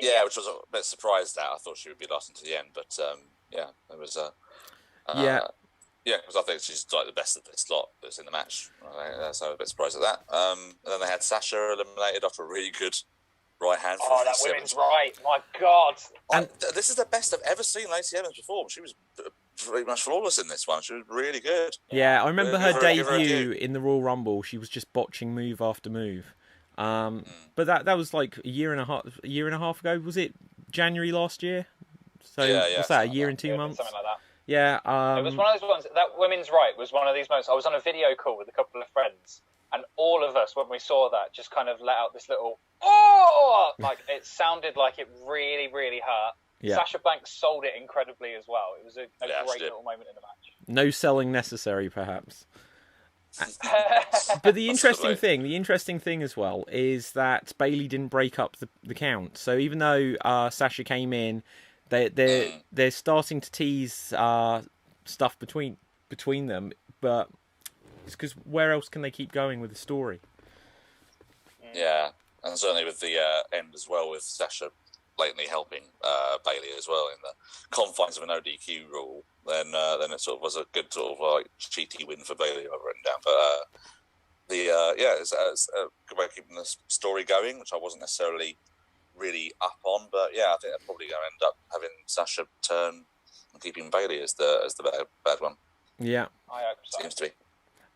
Yeah, which was a bit surprised at. I thought she would be last until the end, but yeah, it was. Because I think she's like the best of this lot that's in the match. So I was a bit surprised at that. And then they had Sasha eliminated after a really good right hand.
Oh, that women's right! My God!
And this is the best I've ever seen Lacey Evans perform. She was pretty much flawless in this one. She was really good.
Yeah, I remember her debut in the Royal Rumble. She was just botching move after move. But that was like a year and a half ago. Was it January last year? So what's that? A year and 2 months?
Something like that.
Yeah.
It was one of those ones. That women's right was one of these moments. I was on a video call with a couple of friends, and all of us, when we saw that, just kind of let out this little "oh!" Like it sounded like it really, really hurt. Yeah. Sasha Banks sold it incredibly as well. It was a great little moment in the match.
No selling necessary, perhaps. But the interesting thing as well is that Bayley didn't break up the count. So even though Sasha came in, they're starting to tease stuff between them, but it's because where else can they keep going with the story?
Yeah, and certainly with the end as well, with Sasha blatantly helping Bayley as well in the confines of an ODQ rule, then it sort of was a good sort of like cheaty win for Bayley. I've written down, but it's a good way of keeping the story going, which I wasn't necessarily really up on, but yeah, I think they're probably going to end up having Sasha turn and keeping Bayley as the bad one.
Yeah,
I hope so.
Seems to be.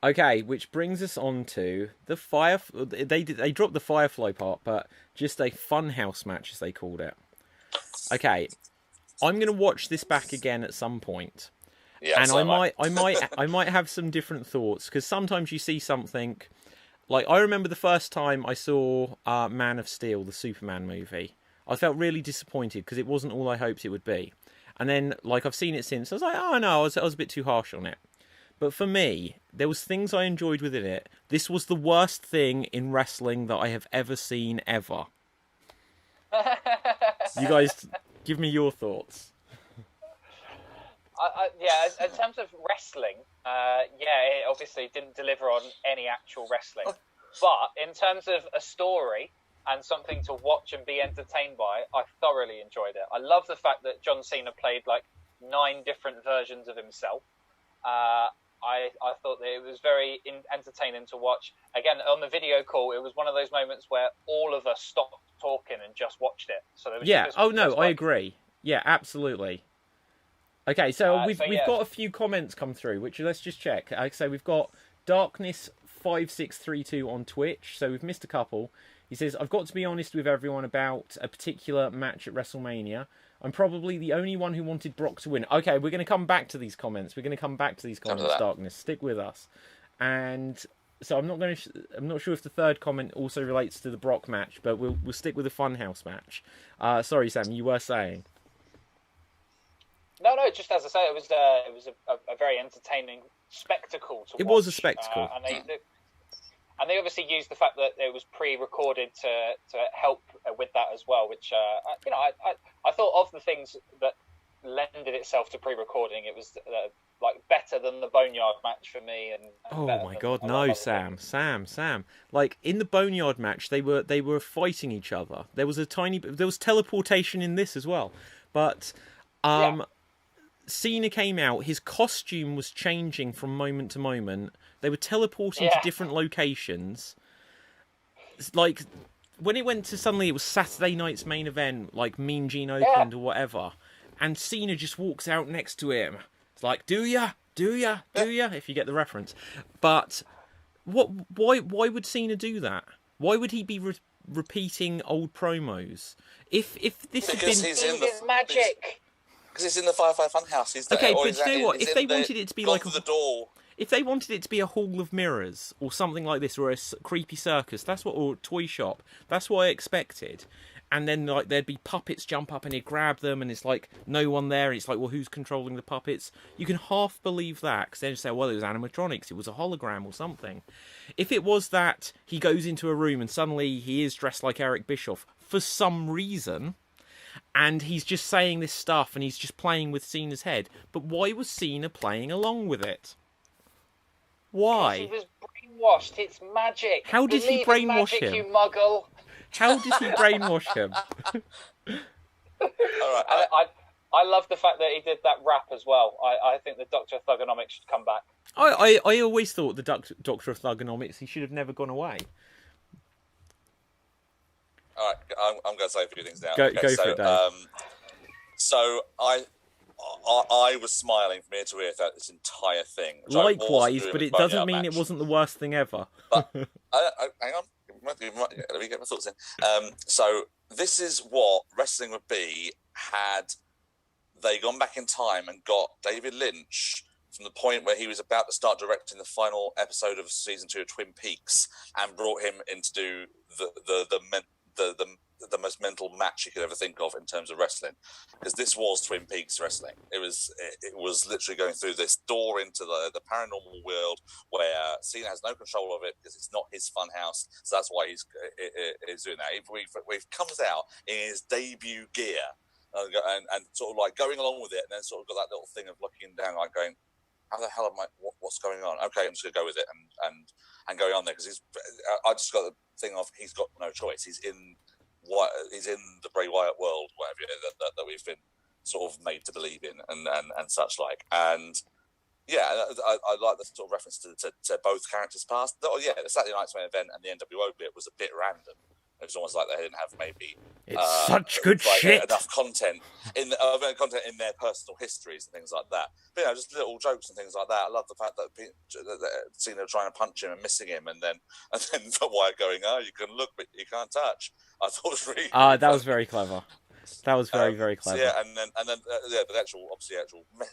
Okay, which brings us on to the fire. They dropped the Firefly part, but just a funhouse match, as they called it. Okay, I'm going to watch this back again at some point, and I might have some different thoughts, because sometimes you see something. Like, I remember the first time I saw Man of Steel, the Superman movie. I felt really disappointed because it wasn't all I hoped it would be. And then, like, I've seen it since. I was like, oh no, I was a bit too harsh on it. But for me, there was things I enjoyed within it. This was the worst thing in wrestling that I have ever seen, ever. You guys, give me your thoughts.
In terms of wrestling, it obviously didn't deliver on any actual wrestling. But in terms of a story and something to watch and be entertained by, I thoroughly enjoyed it. I love the fact that John Cena played like 9 different versions of himself. I thought that it was very entertaining to watch. Again, on the video call, it was one of those moments where all of us stopped talking and just watched it. So there was
I agree. Yeah, absolutely. Okay, so we've got a few comments come through, which let's just check. So we've got Darkness5632 on Twitch. So we've missed a couple. He says, I've got to be honest with everyone about a particular match at WrestleMania. I'm probably the only one who wanted Brock to win. Okay, we're going to come back to these comments. Darkness. Stick with us. And so I'm not sure if the third comment also relates to the Brock match, but we'll stick with the Funhouse match. Sorry, Sam, you were saying.
No, just as I say, it was a very entertaining spectacle to watch.
It was a spectacle.
And they obviously used the fact that it was pre-recorded to help with that as well, which, I thought of the things that lended itself to pre-recording, it was like better than the Boneyard match for me. And
oh my God, no, Sam. Like in the Boneyard match, they were fighting each other. There was teleportation in this as well, but Cena came out, his costume was changing from moment to moment. They were teleporting to different locations. It's like, when it went to suddenly, it was Saturday night's main event, like Mean Gene Oakland or whatever, and Cena just walks out next to him. It's like, do ya? If you get the reference. But why would Cena do that? Why would he be repeating old promos? If this had been...
He's in the
magic.
Because it's in the Firefly Funhouse. He's there.
Okay, but you know what? If they wanted it to be like
the door.
If they wanted it to be a Hall of Mirrors or something like this, or a creepy circus, or a toy shop, that's what I expected. And then like there'd be puppets jump up and he'd grab them, and it's like no one there. And it's like, well, who's controlling the puppets? You can half believe that, because then you say, well, it was animatronics, it was a hologram or something. If it was that he goes into a room and suddenly he is dressed like Eric Bischoff for some reason, and he's just saying this stuff and he's just playing with Cena's head, but why was Cena playing along with it? Why?
He was brainwashed. It's magic.
How did he brainwash him?
You muggle.
How did he brainwash him?
All right.
I love the fact that he did that rap as well. I think the Doctor of Thugonomics should come back.
I always thought the Doctor of Thugonomics, he should have never gone away.
All right, I'm going to say a few things now.
Go for it, Dave.
So I was smiling from ear to ear throughout this entire thing.
Likewise, but it doesn't mean it wasn't the worst thing ever.
But, hang on, let me get my thoughts in. So this is what wrestling would be had they gone back in time and got David Lynch from the point where he was about to start directing the final episode of season 2 of Twin Peaks and brought him in to do the most mental match you could ever think of in terms of wrestling, because this was Twin Peaks wrestling. It was literally going through this door into the paranormal world where Cena has no control of it because it's not his fun house, so that's why he's doing that. He comes out in his debut gear and sort of like going along with it, and then sort of got that little thing of looking down, like going, how the hell am I? What's going on? Okay, I'm just gonna go with it and going on there, because I just got the thing of he's got no choice. He's in the Bray Wyatt world, whatever that we've been sort of made to believe in, and such like. And yeah, I like the sort of reference to both characters' past. Oh yeah, the Saturday Night's main event and the NWO bit was a bit random. It was almost like they didn't have maybe
such good shit
enough content in their personal histories and things like that. But just little jokes and things like that. I love the fact that Cena trying to punch him and missing him, and then Wyatt going, "Oh, you can look but you can't touch." I thought it was really
that was very clever. That was very, very clever.
So yeah, and then the actual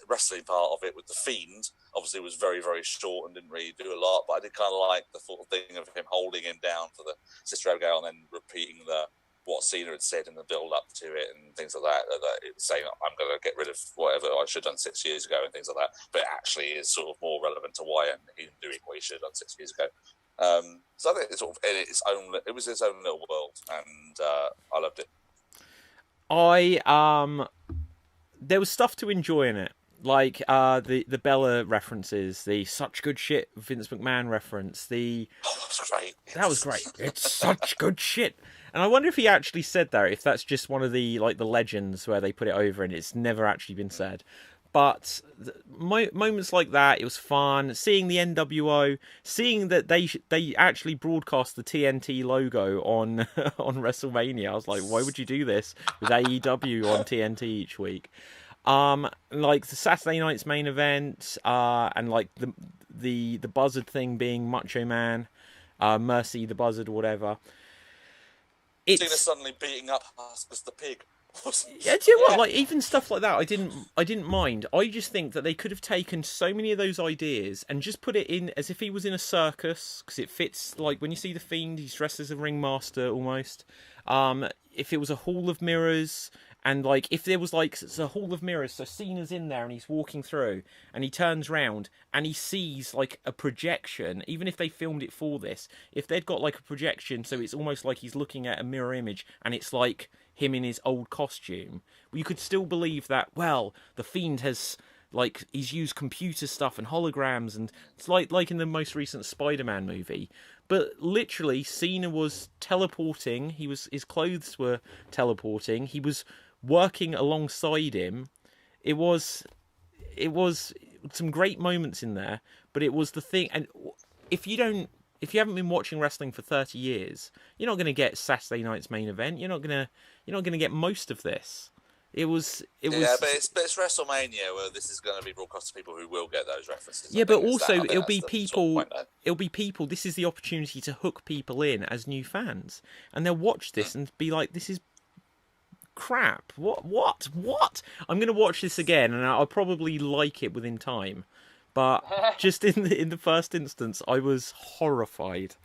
wrestling part of it with the Fiend obviously was very, very short and didn't really do a lot. But I did kind of like the sort of thing of him holding him down for the Sister Abigail and then repeating what Cena had said in the build up to it and things like that. It was saying, "I'm going to get rid of whatever I should have done 6 years ago" and things like that. But it actually is sort of more relevant to Wyatt and him doing what he should have done 6 years ago. So I think it's sort of in its own. It was its own little world, and I loved it.
There was stuff to enjoy in it, like the Bella references, the such good shit Vince McMahon reference. That was great. That was great. It's such good shit. And I wonder if he actually said that, if that's just one of the legends where they put it over and it's never actually been said. But moments like that, it was fun. Seeing the NWO, seeing that they actually broadcast the TNT logo on WrestleMania. I was like, why would you do this with AEW on TNT each week? Like the Saturday night's main event, and like the Buzzard thing being Macho Man, Mercy the Buzzard or whatever.
Cena suddenly beating up Huskus the pig.
Yeah, do you know what? Like, even stuff like that, I didn't mind. I just think that they could have taken so many of those ideas and just put it in as if he was in a circus, because it fits. Like when you see the Fiend, he's dressed as a ringmaster almost. If it was a Hall of Mirrors, and like if there was like it's a Hall of Mirrors, so Cena's in there and he's walking through, and he turns round and he sees like a projection. Even if they filmed it for this, if they'd got like a projection, so it's almost like he's looking at a mirror image, and it's like him in his old costume, you could still believe that, well, the Fiend has, like, he's used computer stuff and holograms, and it's like in the most recent Spider-Man movie. But literally, Cena was teleporting, his clothes were teleporting, he was working alongside him. It was it was some great moments in there, but it was the thing. And if you haven't been watching wrestling for 30 years, you're not going to get Saturday night's main event. You're not going to get most of this. It was.
Yeah, but it's WrestleMania where this is going to be broadcast to people who will get those references.
Yeah, but also it'll be people.
Sort of point,
it'll be people. This is the opportunity to hook people in as new fans, and they'll watch this and be like, "This is crap. What? I'm going to watch this again, and I'll probably like it within time." But just in the first instance, I was horrified.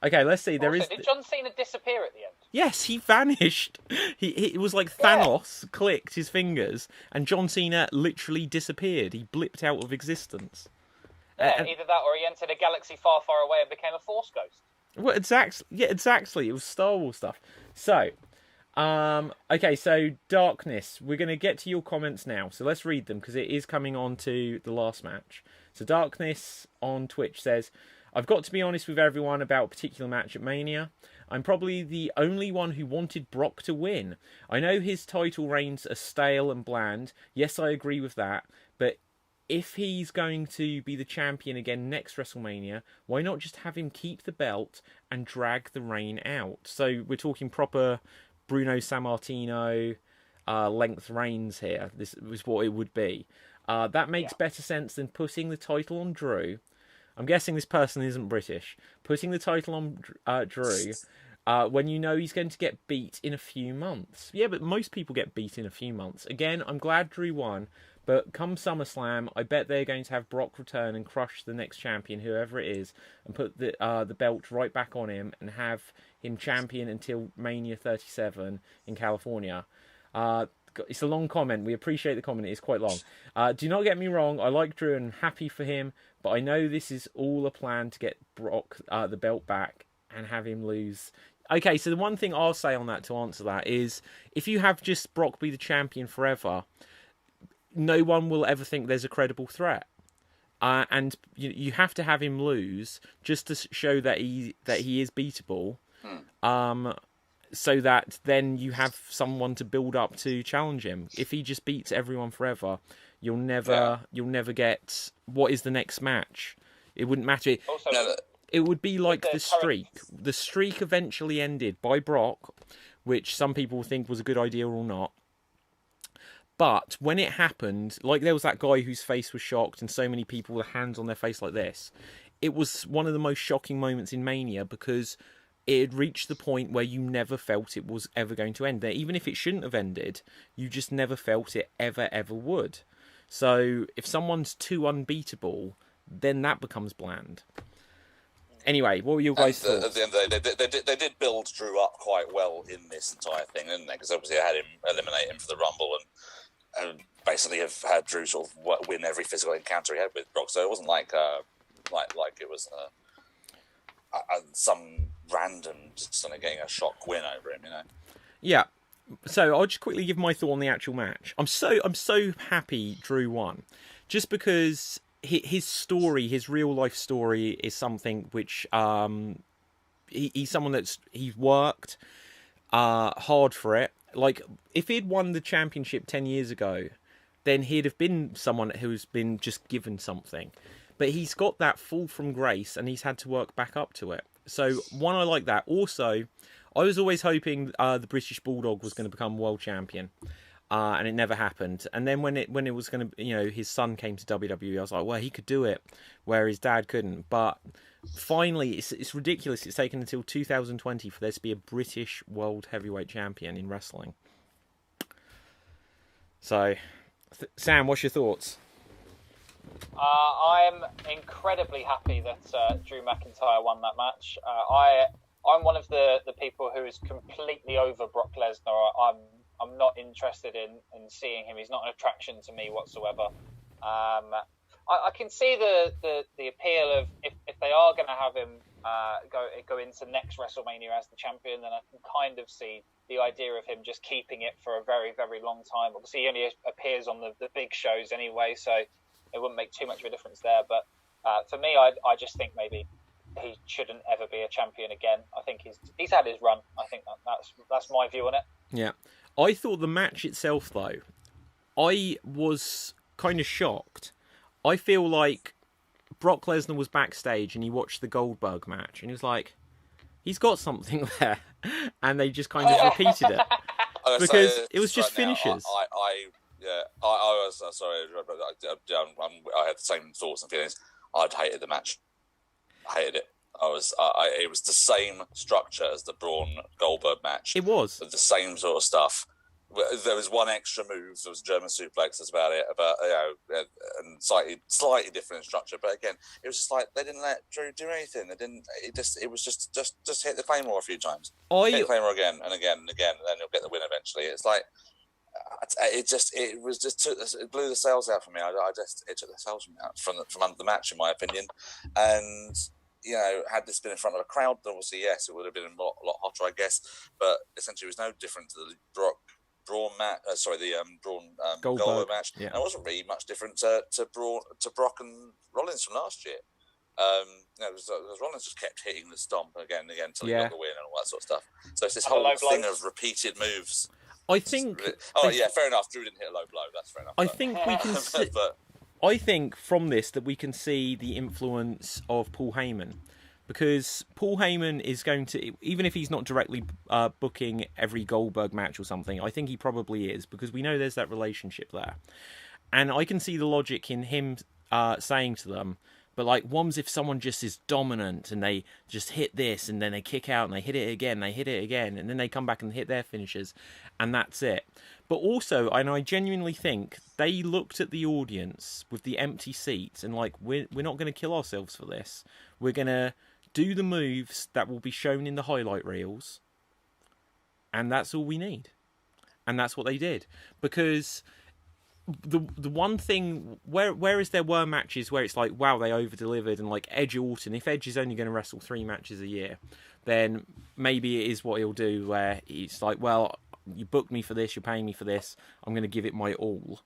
Okay, let's see.
Did John Cena disappear at the end?
Yes, he vanished. It was like Thanos clicked his fingers, and John Cena literally disappeared. He blipped out of existence.
Yeah, either that or he entered a galaxy far, far away and became a Force ghost.
Well, exactly. Yeah, exactly. It was Star Wars stuff. So, okay, so Darkness. We're going to get to your comments now. So let's read them because it is coming on to the last match. So Darkness on Twitch says, I've got to be honest with everyone about a particular match at Mania. I'm probably the only one who wanted Brock to win. I know his title reigns are stale and bland. Yes, I agree with that. But if he's going to be the champion again next WrestleMania, why not just have him keep the belt and drag the reign out? So we're talking proper Bruno Sammartino length reigns here. This was what it would be. That makes better sense than putting the title on Drew. I'm guessing this person isn't British. Putting the title on Drew when you know he's going to get beat in a few months. Yeah, but most people get beat in a few months. Again, I'm glad Drew won, but come SummerSlam, I bet they're going to have Brock return and crush the next champion, whoever it is, and put the belt right back on him and have him champion until Mania 37 in California. It's a long comment. We appreciate the comment. It's quite long. Do not get me wrong. I like Drew and I'm happy for him, but I know this is all a plan to get Brock the belt back and have him lose. Okay, so the one thing I'll say on that to answer that is if you have just Brock be the champion forever, no one will ever think there's a credible threat. And you have to have him lose just to show that he is beatable. So that then you have someone to build up to challenge him. If he just beats everyone forever, you'll never get what is the next match. It wouldn't matter.
Also,
it would be like the streak. The streak eventually ended by Brock, which some people think was a good idea or not. But when it happened, like there was that guy whose face was shocked and so many people with hands on their face like this. It was one of the most shocking moments in Mania because it had reached the point where you never felt it was ever going to end there. Even if it shouldn't have ended, you just never felt it ever would. So if someone's too unbeatable, then that becomes bland. Anyway, what were your guys' thoughts?
At the end of the day, they did build Drew up quite well in this entire thing, didn't they? Because obviously they had him eliminate him for the Rumble and basically have had Drew sort of win every physical encounter he had with Brock. So it wasn't like it was some random just getting a shock win over him,
Yeah. So I'll just quickly give my thought on the actual match. I'm so happy Drew won, just because his story, his real life story, is something which he's someone he's worked hard for it. Like if he'd won the championship 10 years ago, then he'd have been someone who's been just given something. But he's got that fall from grace, and he's had to work back up to it. So, one, I like that. Also, I was always hoping the British Bulldog was going to become world champion, and it never happened. And then when it was going to, his son came to WWE, I was like, well, he could do it, where his dad couldn't. But finally, it's ridiculous. It's taken until 2020 for there to be a British world heavyweight champion in wrestling. So, Sam, what's your thoughts?
I'm incredibly happy that Drew McIntyre won that match. I'm one of the people who is completely over Brock Lesnar. I'm not interested in seeing him. He's not an attraction to me whatsoever. I can see the appeal of if they are going to have him go into next WrestleMania as the champion, then I can kind of see the idea of him just keeping it for a very, very long time. Obviously, he only appears on the big shows anyway, so it wouldn't make too much of a difference there. But for me, I just think maybe he shouldn't ever be a champion again. I think he's had his run. I think that's my view on it.
Yeah. I thought the match itself, though, I was kind of shocked. I feel like Brock Lesnar was backstage and he watched the Goldberg match and he was like, he's got something there. And they just kind of repeated it. Because it was just finishes.
I was sorry. I had the same thoughts and feelings. I'd hated the match. I hated it. It was the same structure as the Braun Goldberg match.
It was
the same sort of stuff. There was one extra move. There was a German suplex. That's about it. And slightly different structure. But again, it was just like they didn't let Drew do anything. They didn't. It was just hit the Claymore a few times. Hit the Claymore again and again and again, and then you'll get the win eventually. It's like it blew the sales out for me. It took the sales from me out from under the match, in my opinion. And had this been in front of a crowd, then obviously yes, it would have been a lot hotter, I guess. But essentially, it was no different to the Braun match. Braun Goldberg match. Yeah. And it wasn't really much different to Brock and Rollins from last year. Rollins just kept hitting the stomp again and again until he got the win and all that sort of stuff. So it's this whole thing of repeated moves.
I think.
Fair enough. Drew didn't hit a low blow. That's fair enough.
I think we can see. I think from this that we can see the influence of Paul Heyman, because Paul Heyman is going to, even if he's not directly booking every Goldberg match or something, I think he probably is, because we know there's that relationship there, and I can see the logic in him saying to them, but like, what if someone just is dominant and they just hit this and then they kick out and they hit it again, and then they come back and hit their finishes, and that's it. But also, and I genuinely think they looked at the audience with the empty seats and like, we're not going to kill ourselves for this. We're going to do the moves that will be shown in the highlight reels, and that's all we need. And that's what they did. Because the one thing, whereas there were matches where it's like, wow, they over-delivered, and like Edge Orton, if Edge is only going to wrestle 3 matches a year, then maybe it is what he'll do, where it's like, well, you booked me for this, you're paying me for this, I'm going to give it my all.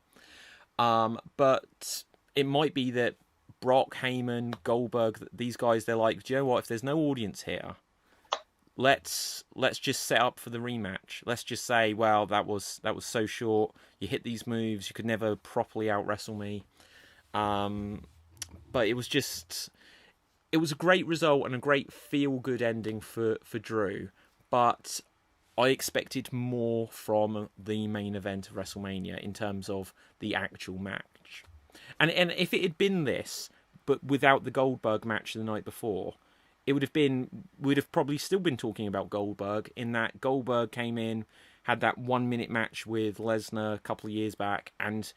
But it might be that Brock, Heyman, Goldberg, these guys, they're like, do you know what, if there's no audience here, let's just set up for the rematch. Let's just say, well, that was so short, you hit these moves, you could never properly out-wrestle me. But it was a great result and a great feel-good ending for Drew, but I expected more from the main event of WrestleMania in terms of the actual match. And if it had been this, but without the Goldberg match the night before, we'd have probably still been talking about Goldberg, in that Goldberg came in, had that 1 minute match with Lesnar a couple of years back, and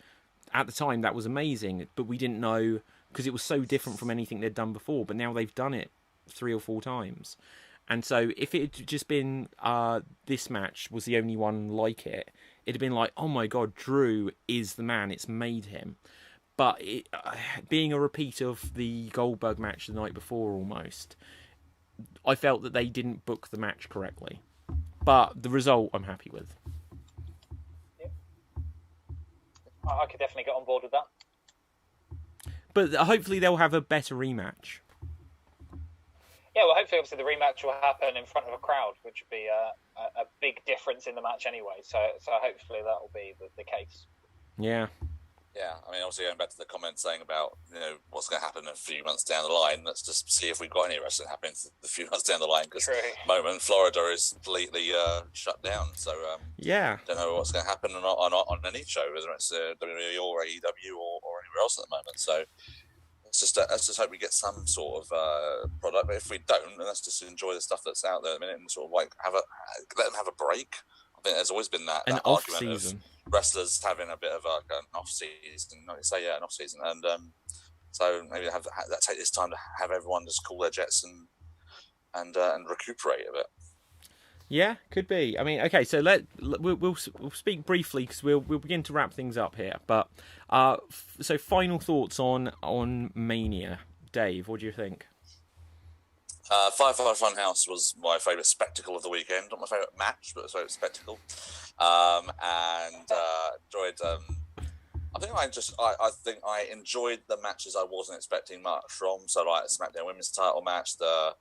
at the time that was amazing, but we didn't know, because it was so different from anything they'd done before, but now they've done it 3 or 4 times. And so if it had just been this match was the only one like it, it'd have been like, oh my god, Drew is the man, it's made him. But being a repeat of the Goldberg match the night before almost, I felt that they didn't book the match correctly. But the result I'm happy with.
Yeah. I could definitely get on board with that.
But hopefully they'll have a better rematch.
Yeah, well, hopefully, obviously, the rematch will happen in front of a crowd, which would be a big difference in the match anyway. So hopefully that will be the case.
Yeah.
Yeah, I mean, obviously, going back to the comment saying about, what's going to happen a few months down the line, let's just see if we've got any wrestling happening a few months down the line, because at the moment, Florida is completely shut down. So, don't know what's going to happen on any show, whether it's WWE or AEW or anywhere else at the moment. So, let's just hope we get some sort of product. But if we don't, then let's just enjoy the stuff that's out there at the minute and sort of like let them have a break. I think there's always been that argument of wrestlers having a bit of an off season. An off season, and so maybe take this time to have everyone just cool their jets and recuperate a bit.
Yeah, could be. I mean, okay, so we'll speak briefly, because we'll begin to wrap things up here. But so final thoughts on Mania, Dave. What do you think?
Firefly Funhouse was my favourite spectacle of the weekend. Not my favourite match, but a favourite spectacle. And enjoyed. I think I enjoyed the matches I wasn't expecting much from. So like the SmackDown Women's Title match, the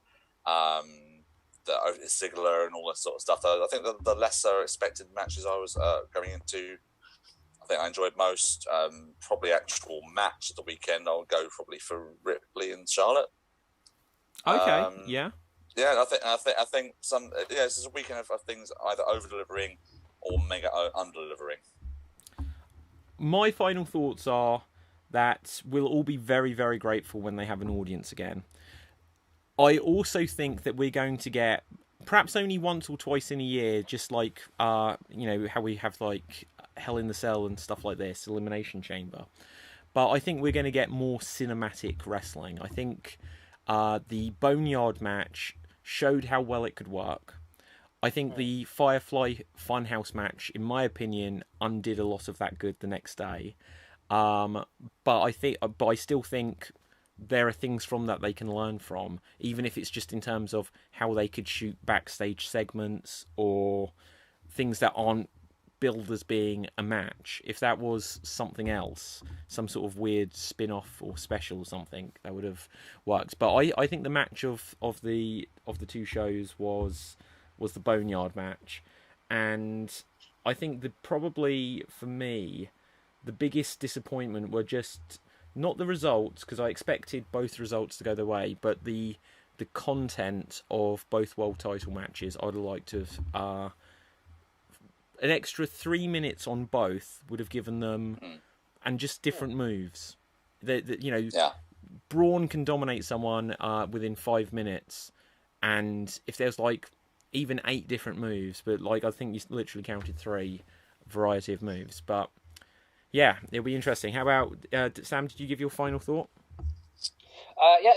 Otis Ziggler and all that sort of stuff. I think the lesser expected matches I was going into, I think I enjoyed most. Probably actual match of the weekend, I'll go probably for Ripley and Charlotte.
Okay, yeah.
Yeah, I think some. Yeah, this is a weekend of things either over delivering or mega under delivering.
My final thoughts are that we'll all be very, very grateful when they have an audience again. I also think that we're going to get perhaps only once or twice in a year, just like how we have like Hell in the Cell and stuff like this, Elimination Chamber. But I think we're going to get more cinematic wrestling. I think the Boneyard match showed how well it could work. I think the Firefly Funhouse match, in my opinion, undid a lot of that good the next day. But I still think there are things from that they can learn from, even if it's just in terms of how they could shoot backstage segments or things that aren't billed as being a match. If that was something else, some sort of weird spin-off or special or something, that would have worked. But I think the match of the two shows was the Boneyard match, and I think probably for me the biggest disappointment were just not the results, because I expected both results to go their way, but the content of both world title matches. I'd have liked to have an extra 3 minutes on both would have given them, and just different moves. Braun can dominate someone within 5 minutes, and if there's like even 8 different moves, but like I think you literally counted 3 variety of moves. But yeah, it'll be interesting. How about Sam? Did you give your final thought?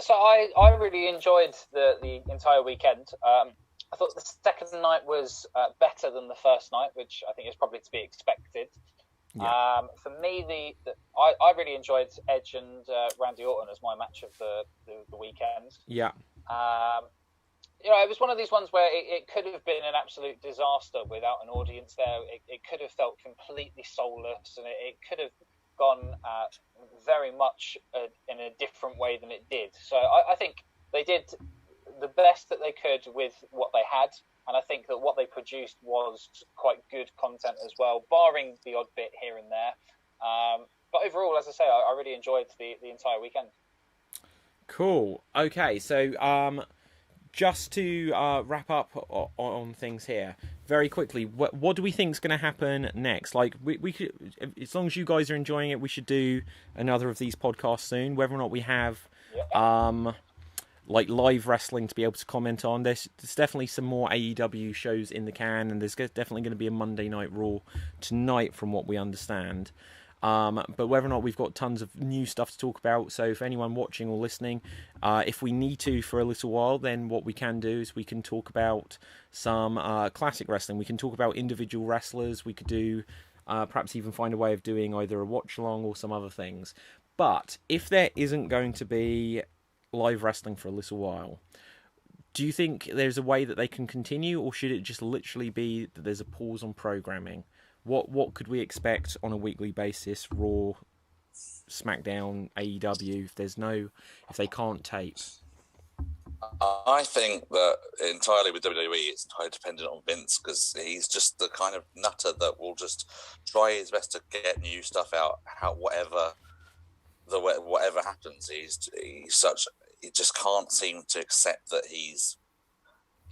So I really enjoyed the entire weekend. I thought the second night was better than the first night, which I think is probably to be expected. Yeah. For me, I really enjoyed Edge and Randy Orton as my match of the weekend.
Yeah.
It was one of these ones where it could have been an absolute disaster without an audience there. It could have felt completely soulless, and it could have gone very much in a different way than it did. So I think they did the best that they could with what they had, and I think that what they produced was quite good content as well, barring the odd bit here and there. But overall, as I say, I really enjoyed the entire weekend.
Cool. Okay, so just to wrap up on things here very quickly, what do we think is going to happen next? Like we could, as long as you guys are enjoying it, we should do another of these podcasts soon. Whether or not we have like live wrestling to be able to comment on, there's definitely some more AEW shows in the can, and there's definitely going to be a Monday Night Raw tonight, from what we understand. But whether or not we've got tons of new stuff to talk about, so if anyone watching or listening, if we need to for a little while, then what we can do is we can talk about some classic wrestling. We can talk about individual wrestlers. We could do perhaps even find a way of doing either a watch along or some other things. But if there isn't going to be live wrestling for a little while, do you think there's a way that they can continue, or should it just literally be that there's a pause on programming? What could we expect on a weekly basis? Raw, SmackDown, AEW. If they can't tape.
I think that entirely with WWE, it's entirely dependent on Vince, because he's just the kind of nutter that will just try his best to get new stuff out. Whatever happens, he's such. He just can't seem to accept that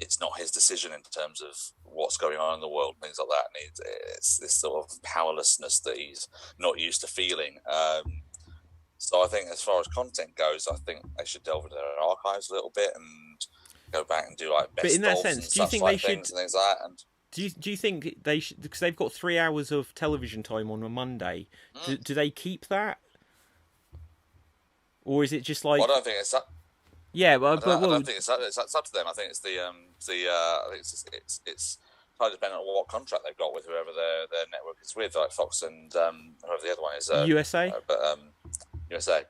it's not his decision in terms of what's going on in the world and things like that. And it's this sort of powerlessness that he's not used to feeling. So I think as far as content goes, I think they should delve into their archives a little bit and go back and do like best. But in that sense, do you think they should? And things like that. And
do you think they should? Because they've got 3 hours of television time on a Monday. Do they keep that, or is it just like?
Well, I don't think it's that.
Yeah, well,
I don't think it's up to them. I think it's I think it's entirely dependent on what contract they've got with whoever their network is with, like Fox and whoever the other one is.
USA.
USA.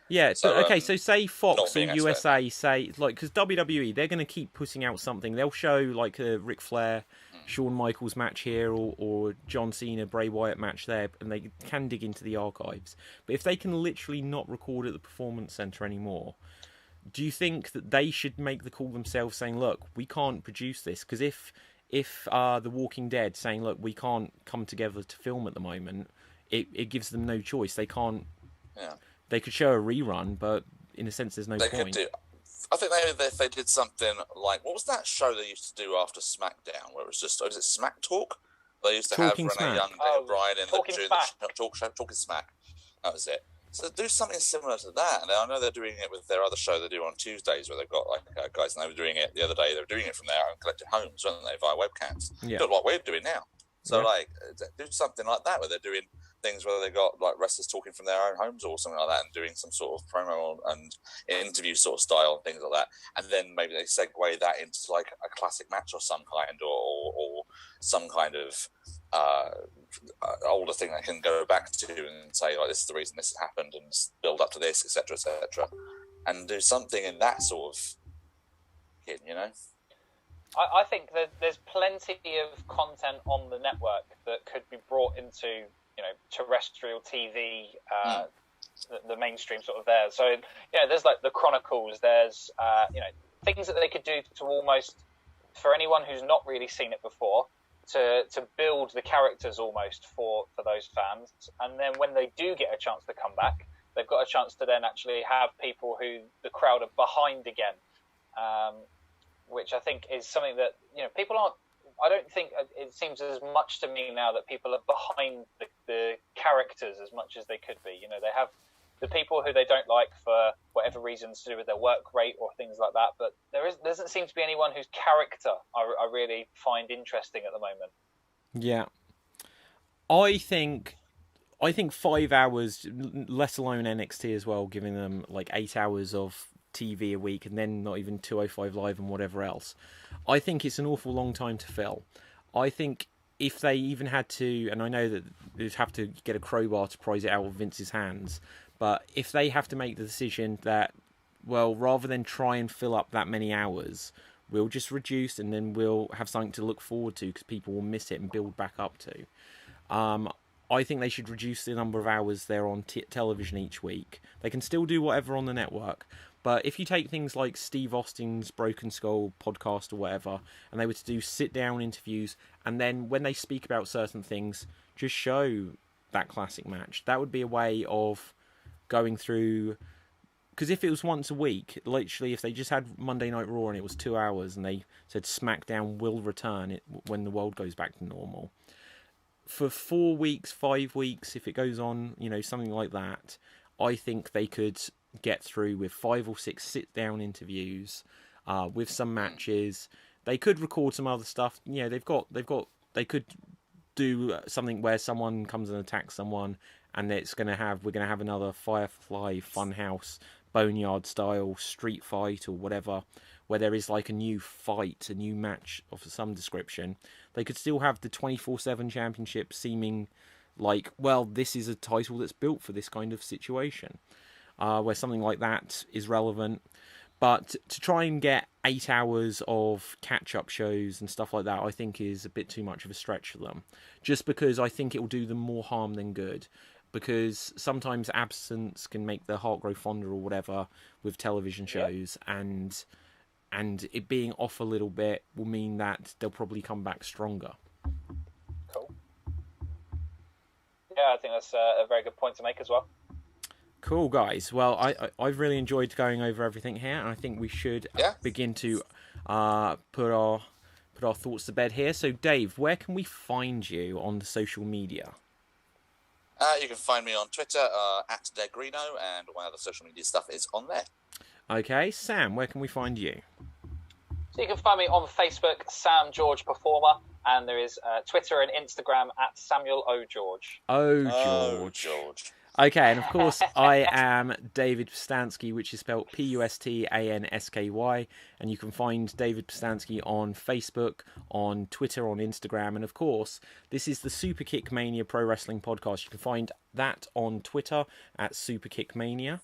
Yeah. So, okay. So say Fox or USA say like, because WWE, they're going to keep putting out something. They'll show like a Ric Flair, Shawn Michaels match here, or John Cena, Bray Wyatt match there, and they can dig into the archives. But if they can literally not record at the Performance Center anymore, do you think that they should make the call themselves, saying, look, we can't produce this? Because if The Walking Dead saying, look, we can't come together to film at the moment, it gives them no choice. They can't.
Yeah.
They could show a rerun, but in a sense, there's no point.
Could do. I think if they did something like, what was that show they used to do after SmackDown, where it was just, was it Smack Talk? They used to
Talking
have Renee
Smack.
Young, Daniel Bryan in
Talking
the talk show, Talking Smack. That was it. So do something similar to that. And I know they're doing it with their other show they do on Tuesdays, where they've got guys, and they were doing it the other day. They were doing it from their own collective homes, weren't they, via webcams?
Yeah.
Look like we're doing now. So do something like that, where they're doing things where they've got like wrestlers talking from their own homes or something like that, and doing some sort of promo and interview sort of style and things like that. And then maybe they segue that into like a classic match or some kind, or some kind of older thing they can go back to and say, like, this is the reason this has happened, and build up to this, etc., etc., and do something in that sort of hit, you know.
I think that there's plenty of content on the network that could be brought into, you know, terrestrial TV, the mainstream sort of there. So, yeah, there's like the Chronicles, there's, you know, things that they could do to almost, for anyone who's not really seen it before, to build the characters almost for those fans. And then when they do get a chance to come back, they've got a chance to then actually have people who the crowd are behind again. Which I think is something that, you know, people aren't. I don't think it seems as much to me now that people are behind the characters as much as they could be. You know, they have the people who they don't like for whatever reasons to do with their work rate or things like that. But there doesn't seem to be anyone whose character I really find interesting at the moment.
Yeah, I think 5 hours, let alone NXT as well, giving them like 8 hours of TV a week, and then not even 205 Live and whatever else. I think it's an awful long time to fill. I think if they even had to, and I know that they'd have to get a crowbar to prise it out of Vince's hands, but if they have to make the decision that, well, rather than try and fill up that many hours, we'll just reduce, and then we'll have something to look forward to because people will miss it and build back up to. I think they should reduce the number of hours they're on television each week. They can still do whatever on the network, but if you take things like Steve Austin's Broken Skull podcast or whatever, and they were to do sit-down interviews, and then when they speak about certain things, just show that classic match. That would be a way of going through. Because if it was once a week, literally, if they just had Monday Night Raw and it was 2 hours, and they said SmackDown will return when the world goes back to normal, for 4 weeks, 5 weeks, if it goes on, you know, something like that, I think they could get through with 5 or 6 sit-down interviews, with some matches. They could record some other stuff. You know, they could do something where someone comes and attacks someone, and we're going to have another Firefly Funhouse Boneyard style street fight or whatever, where there is like a new fight, a new match of some description. They could still have the 24/7 championship seeming like, well, this is a title that's built for this kind of situation, where something like that is relevant. But to try and get 8 hours of catch-up shows and stuff like that, I think is a bit too much of a stretch for them. Just because I think it will do them more harm than good. Because sometimes absence can make the heart grow fonder or whatever with television shows, and it being off a little bit will mean that they'll probably come back stronger.
Cool. Yeah, I think that's a very good point to make as well.
Cool, guys. Well, I've really enjoyed going over everything here, and I think we should begin to put our thoughts to bed here. So, Dave, where can we find you on the social media?
You can find me on Twitter at Degrino, and all my other social media stuff is on there.
Okay, Sam, where can we find you?
So you can find me on Facebook, Sam George Performer, and there is Twitter and Instagram at Samuel O. George.
Oh, George. Okay, and of course, I am David Pistansky, which is spelled Pustansky, and you can find David Pistansky on Facebook, on Twitter, on Instagram, and of course, this is the Superkick Mania Pro Wrestling Podcast. You can find that on Twitter at Superkick Mania.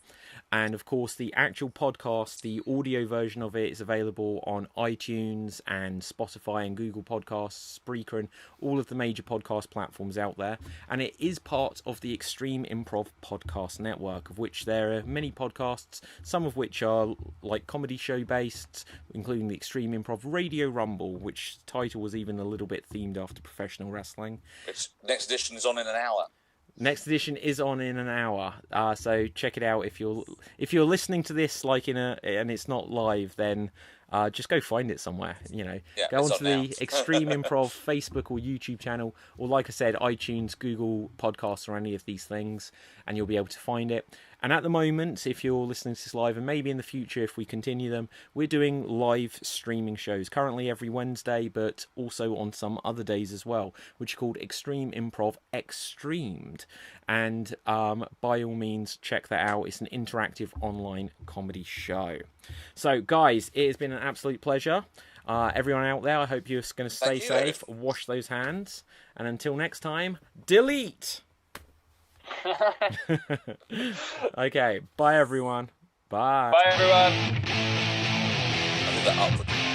And of course, the actual podcast, the audio version of it, is available on iTunes and Spotify and Google Podcasts, Spreaker, and all of the major podcast platforms out there. And it is part of the Extreme Improv Podcast Network, of which there are many podcasts, some of which are like comedy show based, including the Extreme Improv Radio Rumble, which title was even a little bit themed after professional wrestling.
Its next edition is on in an hour.
Next edition is on in an hour, so check it out. If you're listening to this and it's not live, then just go find it somewhere. Go onto the Extreme Improv Facebook or YouTube channel, or like I said, iTunes, Google Podcasts, or any of these things, and you'll be able to find it. And at the moment, if you're listening to this live, and maybe in the future if we continue them, we're doing live streaming shows, currently every Wednesday, but also on some other days as well, which are called Extreme Improv Extremed. And by all means, check that out. It's an interactive online comedy show. So, guys, it has been an absolute pleasure. Everyone out there, I hope you're going to stay safe, wash those hands, and until next time, delete! Okay, bye everyone. Bye.
Bye everyone.
I did that upward.